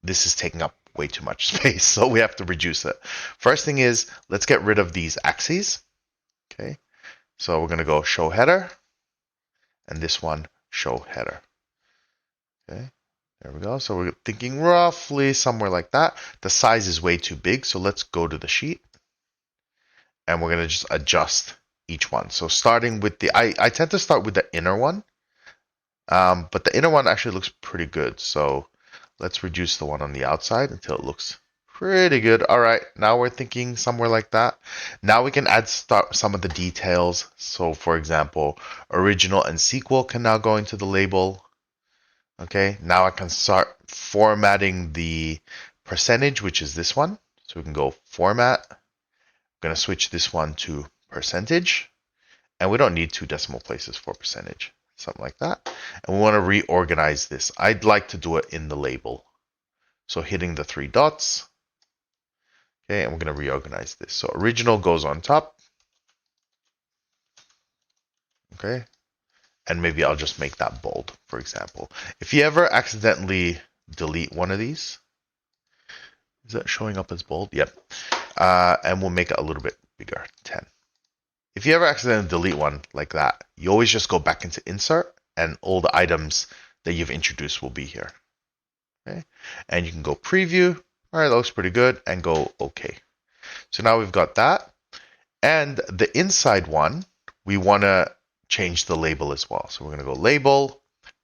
this is taking up way too much space, so we have to reduce it. First thing is, let's get rid of these axes. Okay, so we're going to go show header, and this one, show header. Okay, there we go. So we're thinking roughly somewhere like that. The size is way too big, so let's go to the sheet, and we're going to just adjust each one. So starting with I tend to start with the inner one, but the inner one actually looks pretty good. So let's reduce the one on the outside until it looks pretty good. All right, now we're thinking somewhere like that. Now we can add some of the details. So for example, original and sequel can now go into the label. Okay, now I can start formatting the percentage, which is this one. So we can go format. I'm going to switch this one to percentage. And we don't need 2 decimal places for percentage. Something like that. And we want to reorganize this. I'd like to do it in the label. So hitting the 3 dots. Okay, and we're going to reorganize this. So original goes on top. Okay. And maybe I'll just make that bold, for example. If you ever accidentally delete one of these, is that showing up as bold? Yep. And we'll make it a little bit bigger, 10. If you ever accidentally delete one like that, you always just go back into insert and all the items that you've introduced will be here. Okay. And you can go preview. All right, that looks pretty good, and go OK. So now we've got that. And the inside one, we want to change the label as well. So we're going to go label,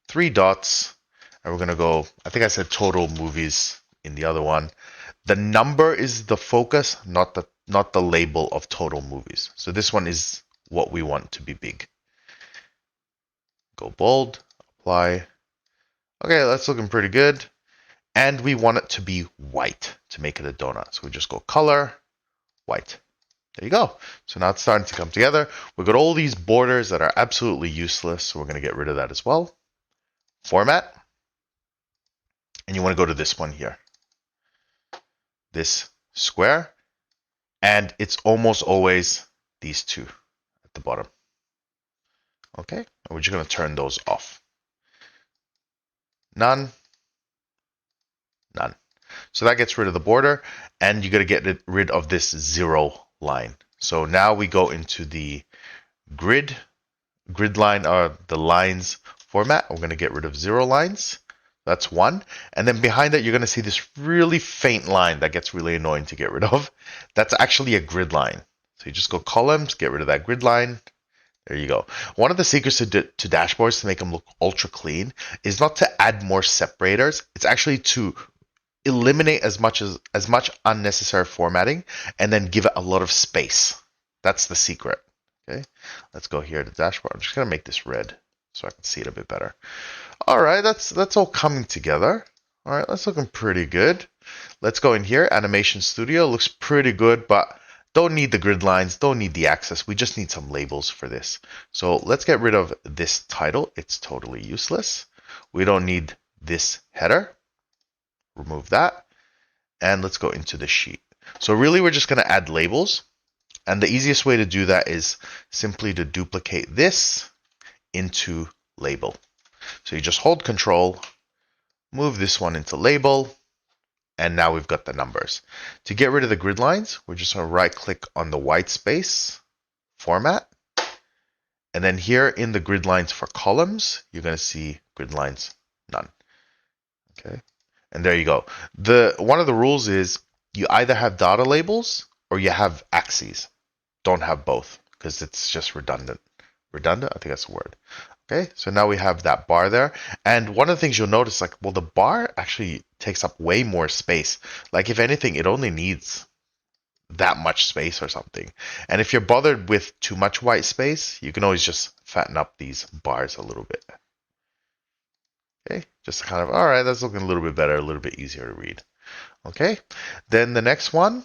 3 dots, and we're going to go, I think I said total movies in the other one. The number is the focus, not the label of total movies. So this one is what we want to be big. Go bold, apply. Okay, that's looking pretty good. And we want it to be white to make it a donut. So we just go color, white. There you go. So now it's starting to come together. We've got all these borders that are absolutely useless. So we're going to get rid of that as well. Format. And you want to go to this one here. This square. And it's almost always these two at the bottom. Okay. And we're just going to turn those off. None. None. So that gets rid of the border. And you got to get rid of this 0 line. So now we go into the grid line, or the lines format. We're going to get rid of 0 lines. That's 1. And then behind it, you're going to see this really faint line that gets really annoying to get rid of. That's actually a grid line. So you just go columns, get rid of that grid line. There you go. One of the secrets to dashboards to make them look ultra clean is not to add more separators. It's actually to eliminate as much unnecessary formatting and then give it a lot of space. That's the secret. Okay, let's go here to dashboard. I'm just going to make this red so I can see it a bit better. All right, that's all coming together. All right, that's looking pretty good. Let's go in here. Animation Studio looks pretty good, but don't need the grid lines, don't need the axis. We just need some labels for this. So let's get rid of this title. It's totally useless. We don't need this header. Remove that. And let's go into the sheet. So really, we're just going to add labels. And the easiest way to do that is simply to duplicate this into label. So you just hold Control, move this one into label, and now we've got the numbers. To get rid of the grid lines, we're just going to right click on the white space, format. And then here in the grid lines for columns, you're going to see grid lines none. Okay. And there you go. One of the rules is you either have data labels or you have axes. Don't have both because it's just redundant. Redundant, I think that's the word. Okay, so now we have that bar there. And one of the things you'll notice, like, well, the bar actually takes up way more space. Like, if anything, it only needs that much space or something. And if you're bothered with too much white space, you can always just fatten up these bars a little bit. Okay, just kind of, all right, that's looking a little bit better, a little bit easier to read. Okay, then the next one,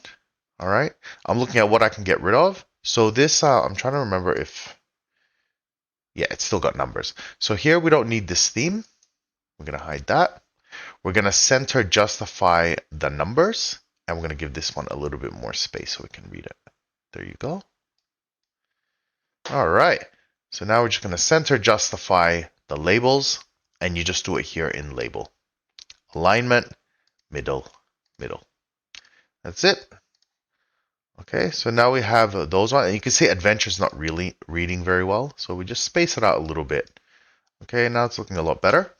all right, I'm looking at what I can get rid of. So this, I'm trying to remember if, yeah, it's still got numbers. So here we don't need this theme. We're going to hide that. We're going to center justify the numbers. And we're going to give this one a little bit more space so we can read it. There you go. All right. So now we're just going to center justify the labels. And you just do it here in label. Alignment, middle, middle. That's it. Okay, so now we have those on, and you can see Adventure's not really reading very well, so we just space it out a little bit. Okay, now it's looking a lot better.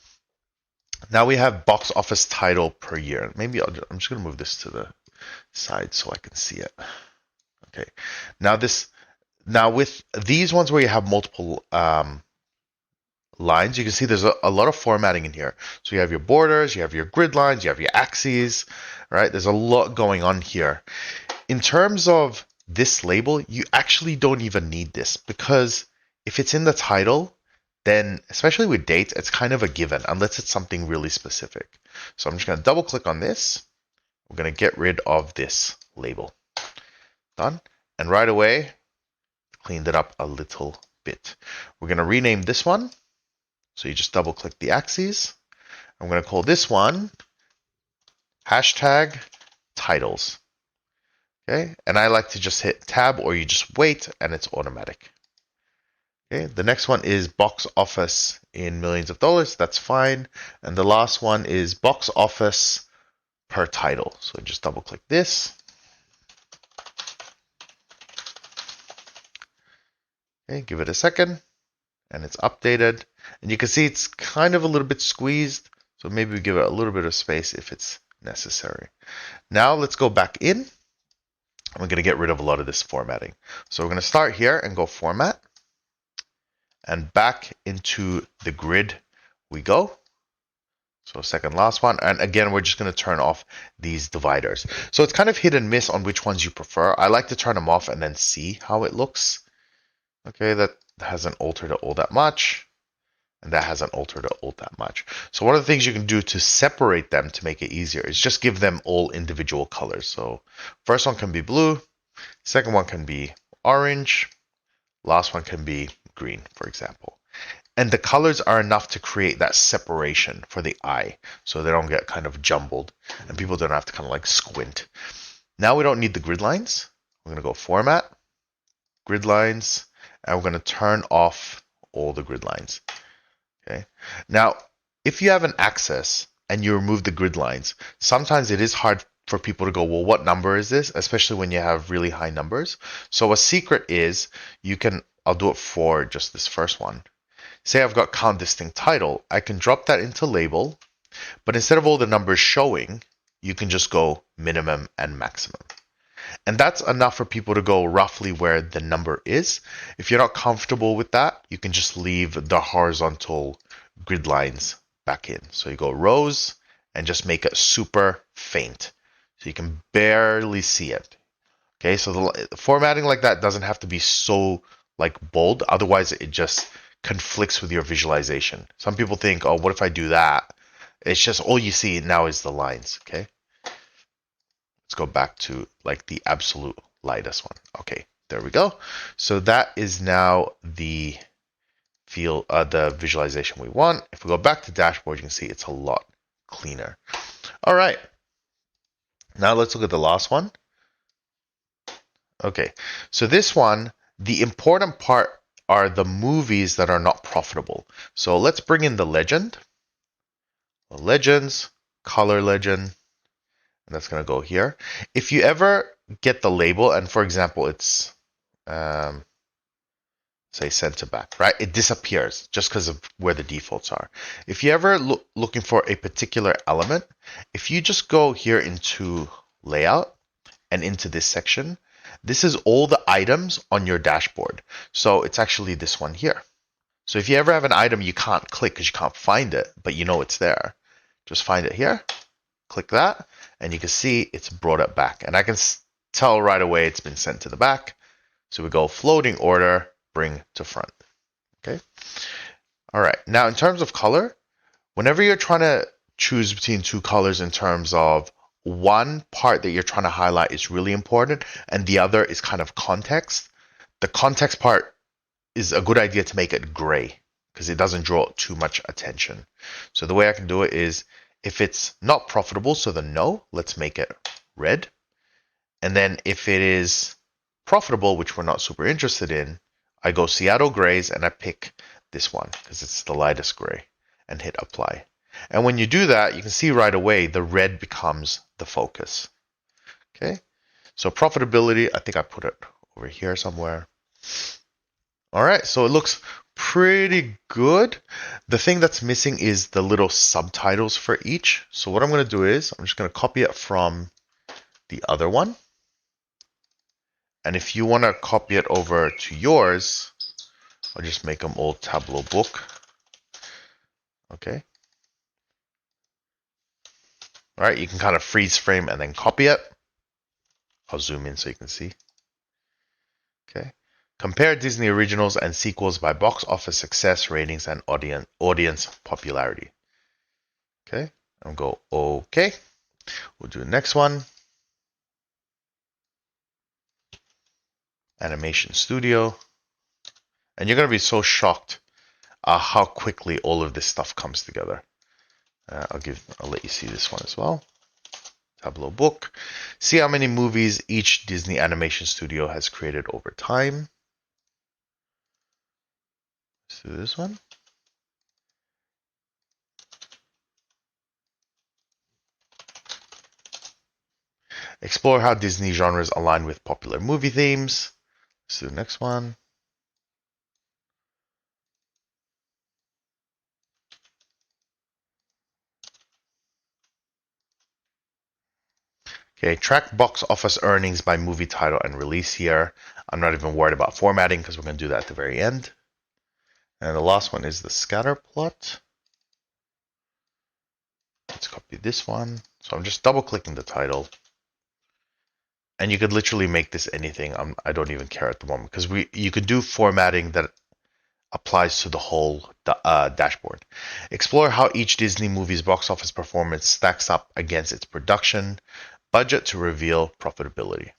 Now we have box office title per year. Maybe I'm just going to move this to the side so I can see it. Okay, now with these ones where you have multiple lines, you can see there's a lot of formatting in here. So you have your borders, you have your grid lines, you have your axes, right? There's a lot going on here. In terms of this label, you actually don't even need this because if it's in the title, then especially with dates, it's kind of a given unless it's something really specific. So I'm just going to double click on this. We're going to get rid of this label. Done. And right away, cleaned it up a little bit. We're going to rename this one. So you just double click the axes. I'm going to call this one hashtag titles. Okay, and I like to just hit tab or you just wait and it's automatic. Okay, the next one is box office in millions of dollars. That's fine. And the last one is box office per title. So just double click this. Okay, give it a second and it's updated. And you can see it's kind of a little bit squeezed. So maybe we give it a little bit of space if it's necessary. Now let's go back in. We're going to get rid of a lot of this formatting. So we're going to start here and go format. And back into the grid we go. So second last one. And again, we're just going to turn off these dividers. So it's kind of hit and miss on which ones you prefer. I like to turn them off and then see how it looks. Okay, that hasn't altered it all that much. And that hasn't altered it all that much. So one of the things you can do to separate them to make it easier is just give them all individual colors. So first one can be blue, second one can be orange, last one can be green, for example. And the colors are enough to create that separation for the eye so they don't get kind of jumbled and people don't have to kind of like squint. Now we don't need the grid lines. We're going to go Format, Grid Lines, and we're going to turn off all the grid lines. Okay. Now, if you have an axis and you remove the grid lines, sometimes it is hard for people to go, well, what number is this? Especially when you have really high numbers. So a secret is you can, I'll do it for just this first one. Say I've got count distinct title, I can drop that into label, but instead of all the numbers showing, you can just go minimum and maximum. And that's enough for people to go roughly where the number is. If you're not comfortable with that, you can just leave the horizontal grid lines back in. So you go rows and just make it super faint. So you can barely see it. Okay, so the formatting like that doesn't have to be so like bold. Otherwise, it just conflicts with your visualization. Some people think, oh, what if I do that? It's just all you see now is the lines. Okay. Let's go back to like the absolute lightest one. Okay, there we go. So that is now the the visualization we want. If we go back to dashboard, you can see it's a lot cleaner. All right. Now let's look at the last one. Okay, so this one, the important part are the movies that are not profitable. So let's bring in the legend. Legends, color legend, and that's going to go here. If you ever get the label, and for example, it's say center back, right? It disappears just because of where the defaults are. If you ever looking for a particular element, if you just go here into layout and into this section, this is all the items on your dashboard. So it's actually this one here. So if you ever have an item you can't click because you can't find it, but you know it's there, just find it here, click that, and you can see it's brought it back. And I can tell right away it's been sent to the back. So we go floating order, bring to front. Okay. All right. Now, in terms of color, whenever you're trying to choose between two colors in terms of one part that you're trying to highlight is really important and the other is kind of context, the context part is a good idea to make it gray because it doesn't draw too much attention. So the way I can do it is if it's not profitable, so the no, let's make it red. And then if it is profitable, which we're not super interested in, I go Seattle grays and I pick this one because it's the lightest gray and hit apply. And when you do that, you can see right away the red becomes the focus. Okay, so profitability, I think I put it over here somewhere. All right, so it looks pretty good. The thing that's missing is the little subtitles for each. So what I'm going to do is I'm just going to copy it from the other one. And if you want to copy it over to yours, I'll just make them all Tableau book. Okay. All right, you can kind of freeze frame and then copy it. I'll zoom in so you can see. Okay. Compare Disney originals and sequels by box office success ratings and audience popularity. Okay. I'll go okay. We'll do the next one. Animation Studio. And you're going to be so shocked how quickly all of this stuff comes together. I'll let you see this one as well. Tableau book. See how many movies each Disney animation studio has created over time. Let's do this one. Explore how Disney genres align with popular movie themes. Let's do the next one. Okay, track box office earnings by movie title and release year. I'm not even worried about formatting because we're going to do that at the very end. And the last one is the scatter plot. Let's copy this one. So I'm just double clicking the title. And you could literally make this anything. I don't even care at the moment because you could do formatting that applies to the whole dashboard. Explore how each Disney movie's box office performance stacks up against its production budget to reveal profitability.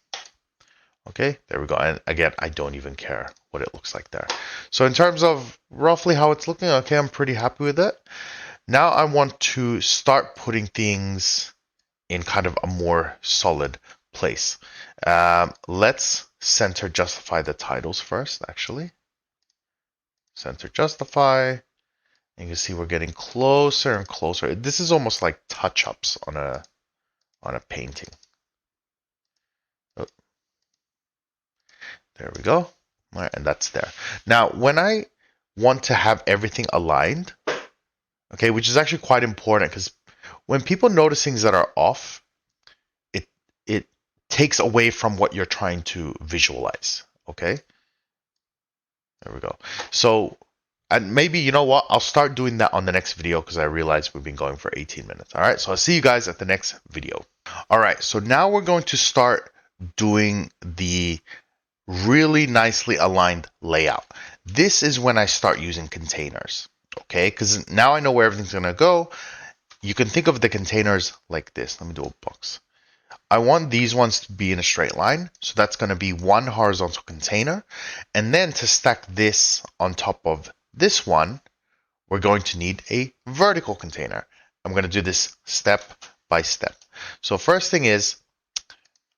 Okay, there we go. And again, I don't even care what it looks like there. So in terms of roughly how it's looking, okay, I'm pretty happy with it. Now I want to start putting things in kind of a more solid place. Let's center justify the titles first, actually. Center justify. And you can see we're getting closer and closer. This is almost like touch-ups on a painting. Oh, there we go. All right, and that's there. Now, when I want to have everything aligned, okay, which is actually quite important because when people notice things that are off, it takes away from what you're trying to visualize. Okay, there we go. So, and maybe, you know what, I'll start doing that on the next video because I realize we've been going for 18 minutes. All right, so I'll see you guys at the next video. All right, so now we're going to start doing the really nicely aligned layout. This is when I start using containers, okay? Because now I know where everything's gonna go. You can think of the containers like this. Let me do a box. I want these ones to be in a straight line. So that's gonna be one horizontal container. And then to stack this on top of this one, we're going to need a vertical container. I'm gonna do this step by step. So first thing is,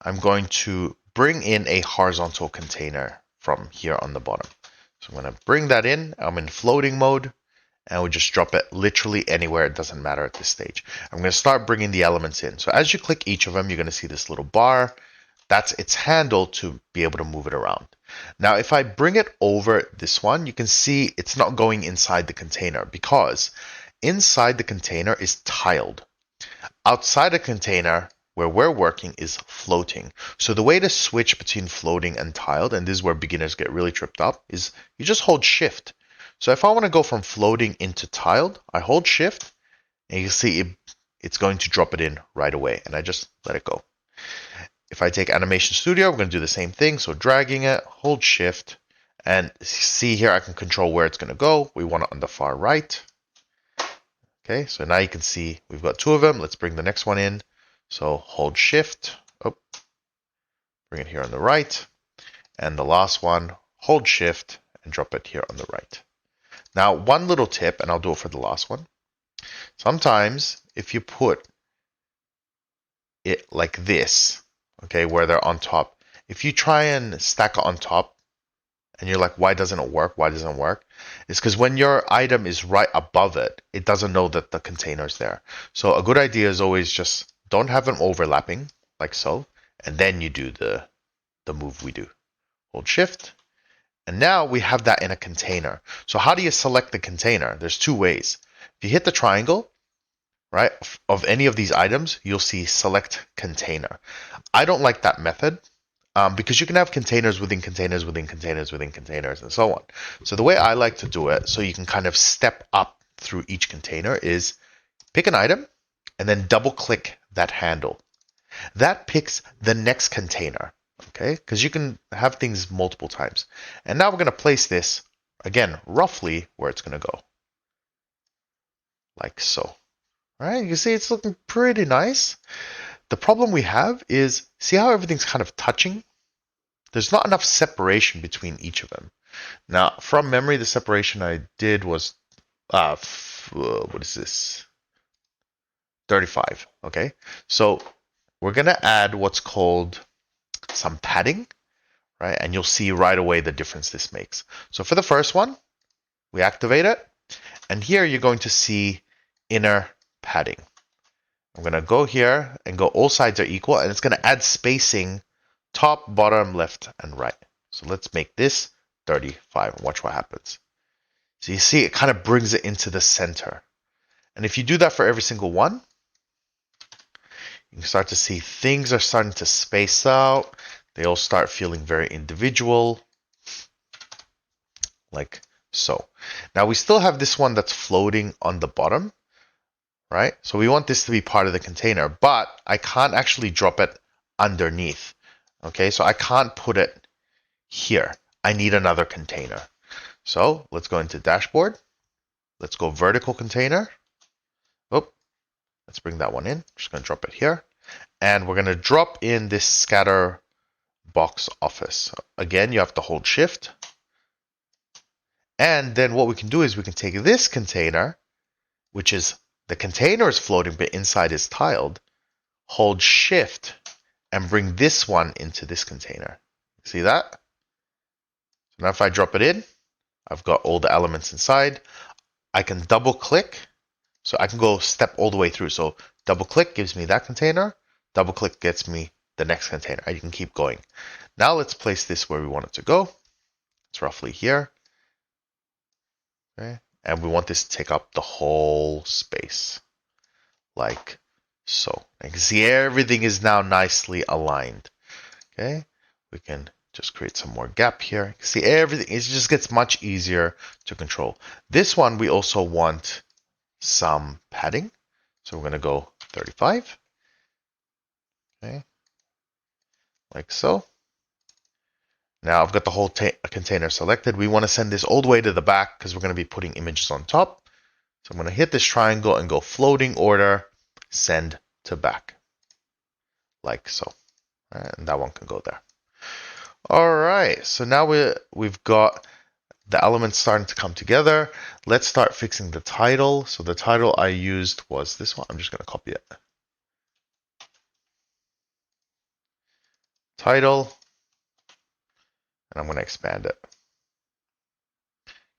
I'm going to bring in a horizontal container from here on the bottom. So I'm going to bring that in. I'm in floating mode, and we just drop it literally anywhere. It doesn't matter at this stage. I'm going to start bringing the elements in. So as you click each of them, you're going to see this little bar. That's its handle to be able to move it around. Now, if I bring it over this one, you can see it's not going inside the container because inside the container is tiled. Outside the container, where we're working, is floating. So the way to switch between floating and tiled, and this is where beginners get really tripped up, is you just hold shift. So if I want to go from floating into tiled, I hold shift, and you can see it's going to drop it in right away, and I just let it go. If I take Animation Studio, we're going to do the same thing. So dragging it, hold shift, and see here I can control where it's going to go. We want it on the far right. Okay, so now you can see we've got two of them. Let's bring the next one in. So hold shift, bring it here on the right, and the last one, hold shift and drop it here on the right. Now, one little tip, and I'll do it for the last one. Sometimes if you put it like this, okay, where they're on top, if you try and stack it on top and you're like, why doesn't it work? Why doesn't it work? It's because when your item is right above it, it doesn't know that the container's there. So a good idea is always just don't have them overlapping like so, and then you do the move we do. Hold shift, and now we have that in a container. So how do you select the container? There's two ways. If you hit the triangle, right, of any of these items, you'll see select container. I don't like that method because you can have containers within containers within containers within containers and so on. So the way I like to do it, so you can kind of step up through each container, is pick an item and then double click that handle. That picks the next container, okay? Because you can have things multiple times. And now we're going to place this, again, roughly where it's going to go. Like so. All right, you can see it's looking pretty nice. The problem we have is, see how everything's kind of touching? There's not enough separation between each of them. Now, from memory, the separation I did was, what is this? 35, okay? So we're going to add what's called some padding, right? And you'll see right away the difference this makes. So for the first one, we activate it. And here you're going to see inner padding. I'm going to go here and go all sides are equal, and it's going to add spacing top, bottom, left, and right. So let's make this 35 and watch what happens. So you see it kind of brings it into the center. And if you do that for every single one, you can start to see things are starting to space out. They all start feeling very individual, like so. Now we still have this one that's floating on the bottom, right? So we want this to be part of the container, but I can't actually drop it underneath. Okay, so I can't put it here. I need another container. So let's go into dashboard. Let's go vertical container. Oh, let's bring that one in. Just going to drop it here. And we're going to drop in this scatter box office. Again, you have to hold shift. And then what we can do is we can take this container, which is the container is floating, but inside is tiled, hold shift and bring this one into this container. See that? So now if I drop it in, I've got all the elements inside. I can double click, so I can go step all the way through. So double click gives me that container, double click gets me the next container. You can keep going. Now let's place this where we want it to go. It's roughly here. Okay. And we want this to take up the whole space, like so. You can see everything is now nicely aligned. Okay, we can just create some more gap here. You can see everything, it just gets much easier to control. This one, we also want some padding. So we're going to go 35. Okay, like so. Now I've got the whole container selected. We want to send this all the way to the back because we're going to be putting images on top. So I'm going to hit this triangle and go floating order, send to back, like so. And that one can go there. All right, so now we've got the elements starting to come together. Let's start fixing the title. So the title I used was this one. I'm just going to copy it. Title, and I'm going to expand it.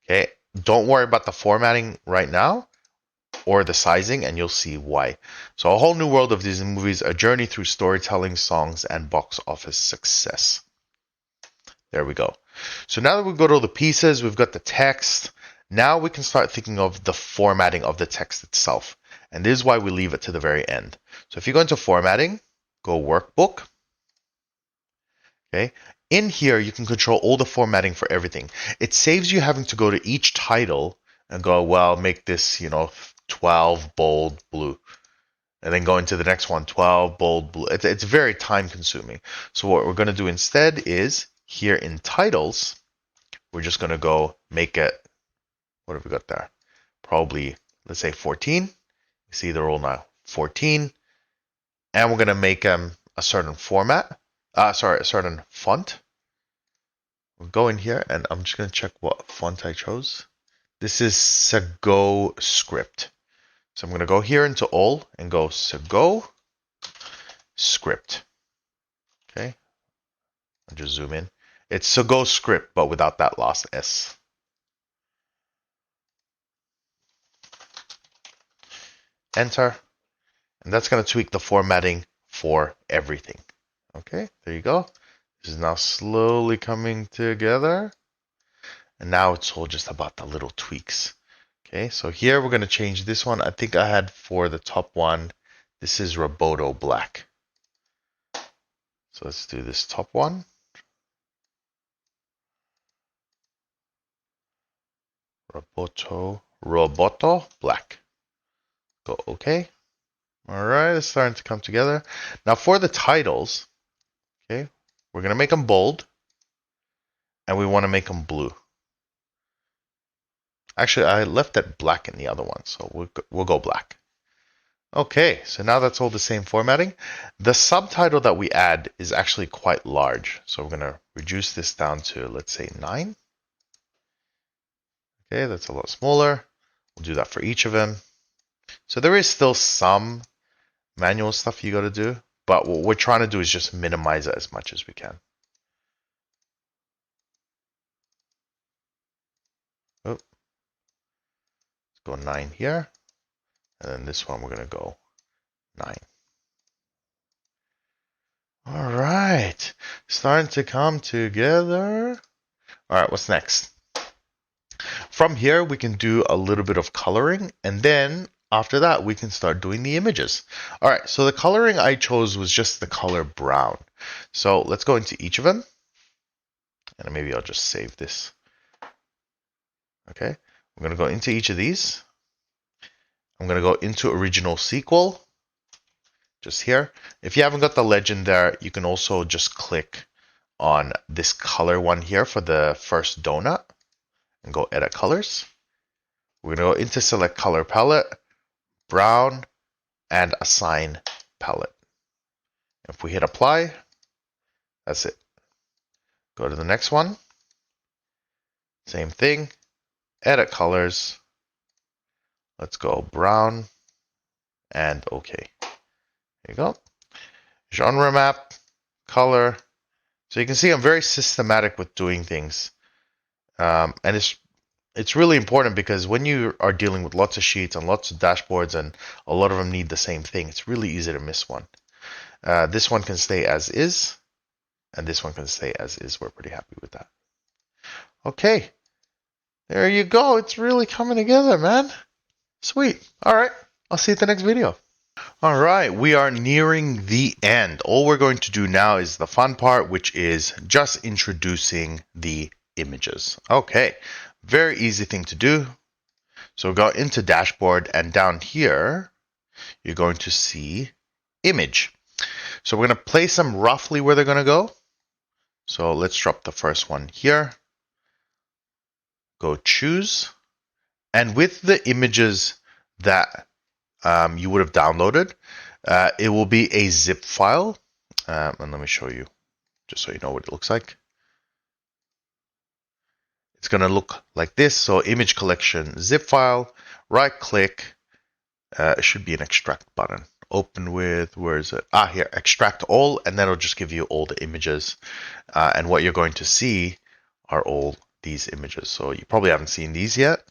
Okay, don't worry about the formatting right now or the sizing, and you'll see why. So a whole new world of Disney movies, a journey through storytelling, songs, and box office success. There we go. So now that we've got all the pieces, we've got the text, now we can start thinking of the formatting of the text itself. And this is why we leave it to the very end. So if you go into formatting, go workbook. Okay. In here, you can control all the formatting for everything. It saves you having to go to each title and go, well, make this, 12 bold blue. And then go into the next one, 12 bold blue. It's very time consuming. So what we're going to do instead is here in titles, we're just going to go make it, what have we got there? Probably, let's say 14. You see they're all now 14. And we're going to make them a certain format. A certain font. We'll go in here and I'm just going to check what font I chose. This is Sago Script. So I'm going to go here into all and go Sago Script. Okay. I'll just zoom in. It's Sago Script, but without that last S. Enter. And that's going to tweak the formatting for everything. Okay, there you go. This is now slowly coming together. And now it's all just about the little tweaks. Okay, so here we're going to change this one. I think I had for the top one, this is Roboto Black. So let's do this top one. Roboto Black. Go OK. All right, it's starting to come together. Now for the titles, okay, we're going to make them bold. And we want to make them blue. Actually, I left it black in the other one, so we'll go black. Okay, so now that's all the same formatting. The subtitle that we add is actually quite large. So we're going to reduce this down to, let's say, 9. Okay, that's a lot smaller. We'll do that for each of them. So there is still some manual stuff you got to do, but what we're trying to do is just minimize it as much as we can. Oh, let's go 9 here. And then this one, we're going to go 9. All right, starting to come together. All right, what's next? From here, we can do a little bit of coloring, and then after that, we can start doing the images. All right, so the coloring I chose was just the color brown. So let's go into each of them, and maybe I'll just save this. Okay, I'm going to go into each of these. I'm going to go into original SQL, just here. If you haven't got the legend there, you can also just click on this color one here for the first donut and go edit colors. We're going to go into select color palette, brown, and assign palette. If we hit apply, that's it. Go to the next one. Same thing, edit colors. Let's go brown and okay. There you go. Genre map, color. So you can see I'm very systematic with doing things. And it's really important because when you are dealing with lots of sheets and lots of dashboards and a lot of them need the same thing, it's really easy to miss one. This one can stay as is, and this one can stay as is. We're pretty happy with that. Okay, there you go. It's really coming together, man. Sweet. All right, I'll see you at the next video. All right, we are nearing the end. All we're going to do now is the fun part, which is just introducing the images. Okay, very easy thing to do. So go into dashboard, and down here, you're going to see image. So we're going to place them roughly where they're going to go. So let's drop the first one here. Go choose. And with the images that you would have downloaded, it will be a zip file. And let me show you, just so you know what it looks like. It's going to look like this. So image collection zip file, right click. It should be an extract button. Open with, where is it? Here, extract all, and then it'll just give you all the images. And what you're going to see are all these images. So you probably haven't seen these yet.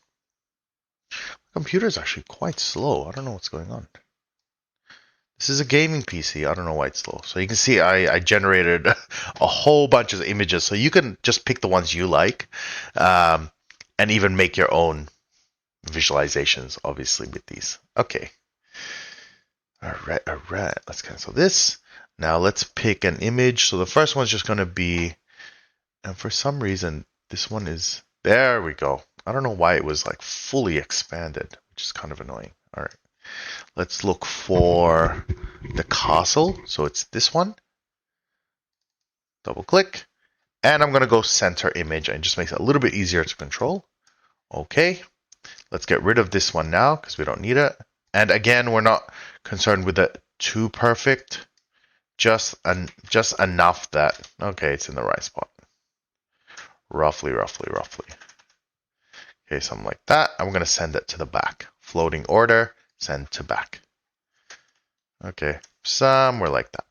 My computer is actually quite slow. I don't know what's going on. This is a gaming PC. I don't know why it's slow. So you can see I generated a whole bunch of images. So you can just pick the ones you like and even make your own visualizations, obviously, with these. Okay. All right. Let's cancel this. Now let's pick an image. So the first one's just going to be, and for some reason, this one is, there we go. I don't know why it was like fully expanded, which is kind of annoying. All right. Let's look for the castle. So it's this one. Double click. And I'm going to go center image, and it just makes it a little bit easier to control. Okay. Let's get rid of this one now because we don't need it. And again, we're not concerned with it too perfect. Just enough that, okay, it's in the right spot. Roughly. Okay, something like that. I'm going to send it to the back. Floating order, send to back. Okay, somewhere like that.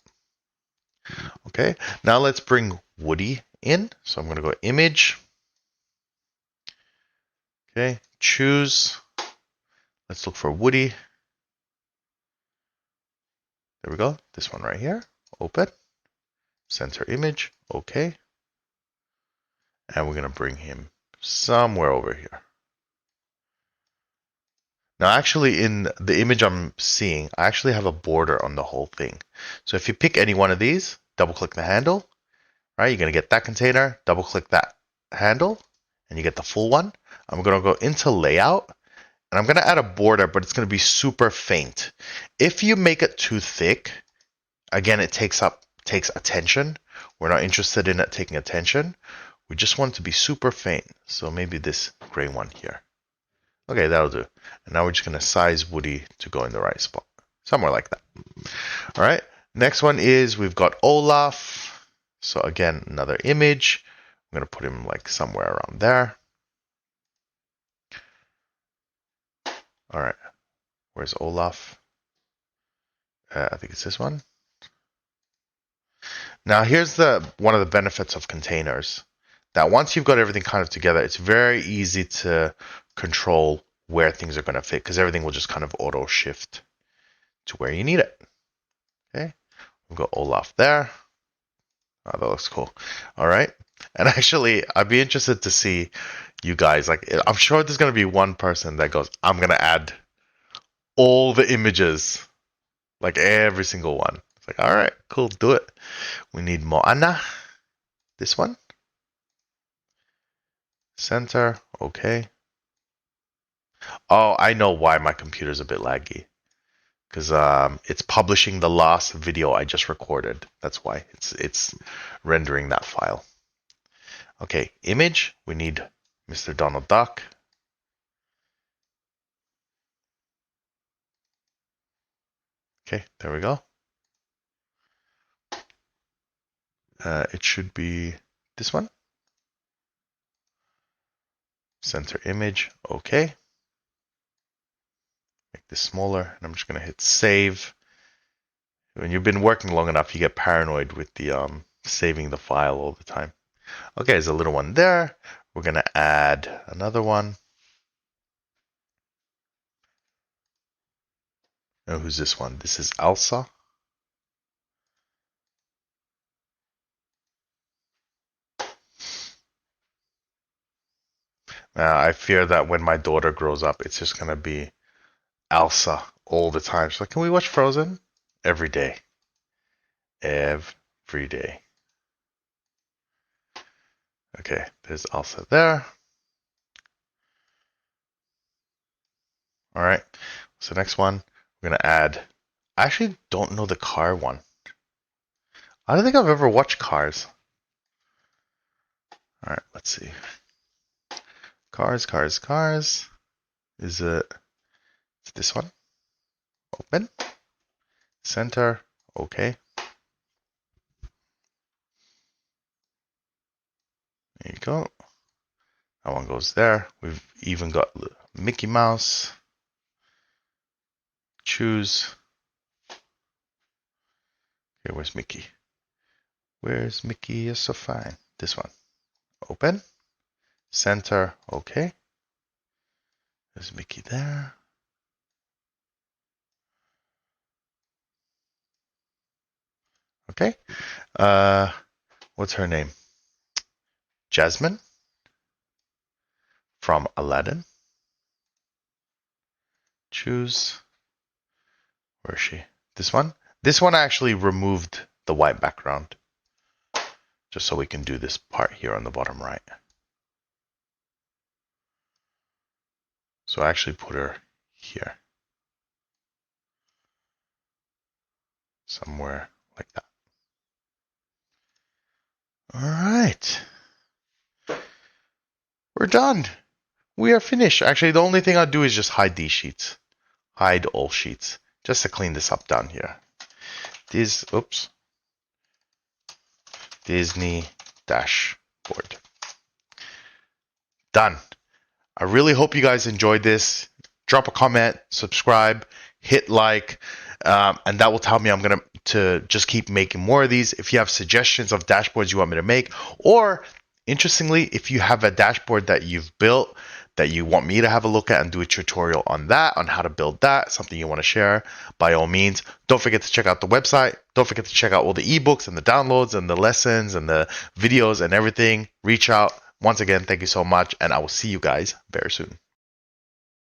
Okay, now let's bring Woody in. So I'm going to go image. Okay, choose. Let's look for Woody. There we go. This one right here. Open. Center image. Okay. And we're going to bring him somewhere over here. Now, actually, in the image I'm seeing, I actually have a border on the whole thing. So if you pick any one of these, double click the handle, right? You're going to get that container, double click that handle, and you get the full one. I'm going to go into layout, and I'm going to add a border, but it's going to be super faint. If you make it too thick, again, it takes attention. We're not interested in it taking attention. We just want it to be super faint. So maybe this gray one here. Okay, that'll do. And now we're just going to size Woody to go in the right spot. Somewhere like that. All right. Next one is we've got Olaf. So again, another image. I'm going to put him like somewhere around there. All right. Where's Olaf? I think it's this one. Now here's one of the benefits of containers. That once you've got everything kind of together, it's very easy to control where things are going to fit because everything will just kind of auto shift to where you need it. Okay, we've got Olaf there. Oh, that looks cool. All right, and actually, I'd be interested to see you guys. Like, I'm sure there's going to be one person that goes, "I'm going to add all the images, like every single one." It's like, all right, cool, do it. We need Moana. This one. Center, okay. Oh, I know why my computer's a bit laggy. because it's publishing the last video I just recorded. That's why it's rendering that file. Okay, image, we need Mr. Donald Duck. Okay, there we go. It should be this one. Center image, okay. Make this smaller, and I'm just gonna hit save. When you've been working long enough, you get paranoid with the saving the file all the time. Okay, there's a little one there. We're gonna add another one. Oh, who's this one? This is Elsa. I fear that when my daughter grows up, it's just gonna be Elsa all the time. She's like, can we watch Frozen? Every day. Every day. Okay, there's Elsa there. All right, so next one, we're gonna add, I actually don't know the car one. I don't think I've ever watched Cars. All right, let's see. Cars. Is it this one? Open. Center, okay. There you go. That one goes there. We've even got Mickey Mouse. Choose. Okay, where's Mickey? Where's Mickey? You're so fine. This one. Open. Center, okay. There's Mickey there. Okay. What's her name? Jasmine from Aladdin. Choose. Where is she? This one? This one I actually removed the white background just so we can do this part here on the bottom right. So I actually put her here. Somewhere like that. All right. We're done. We are finished. Actually, the only thing I'll do is just hide these sheets. Hide all sheets. Just to clean this up down here. Disney dashboard. Done. I really hope you guys enjoyed this. Drop a comment, subscribe, hit like, and that will tell me I'm going to just keep making more of these. If you have suggestions of dashboards you want me to make, or interestingly, if you have a dashboard that you've built that you want me to have a look at and do a tutorial on that, on how to build that, something you want to share, by all means, don't forget to check out the website. Don't forget to check out all the ebooks and the downloads and the lessons and the videos and everything. Reach out. Once again, thank you so much, and I will see you guys very soon.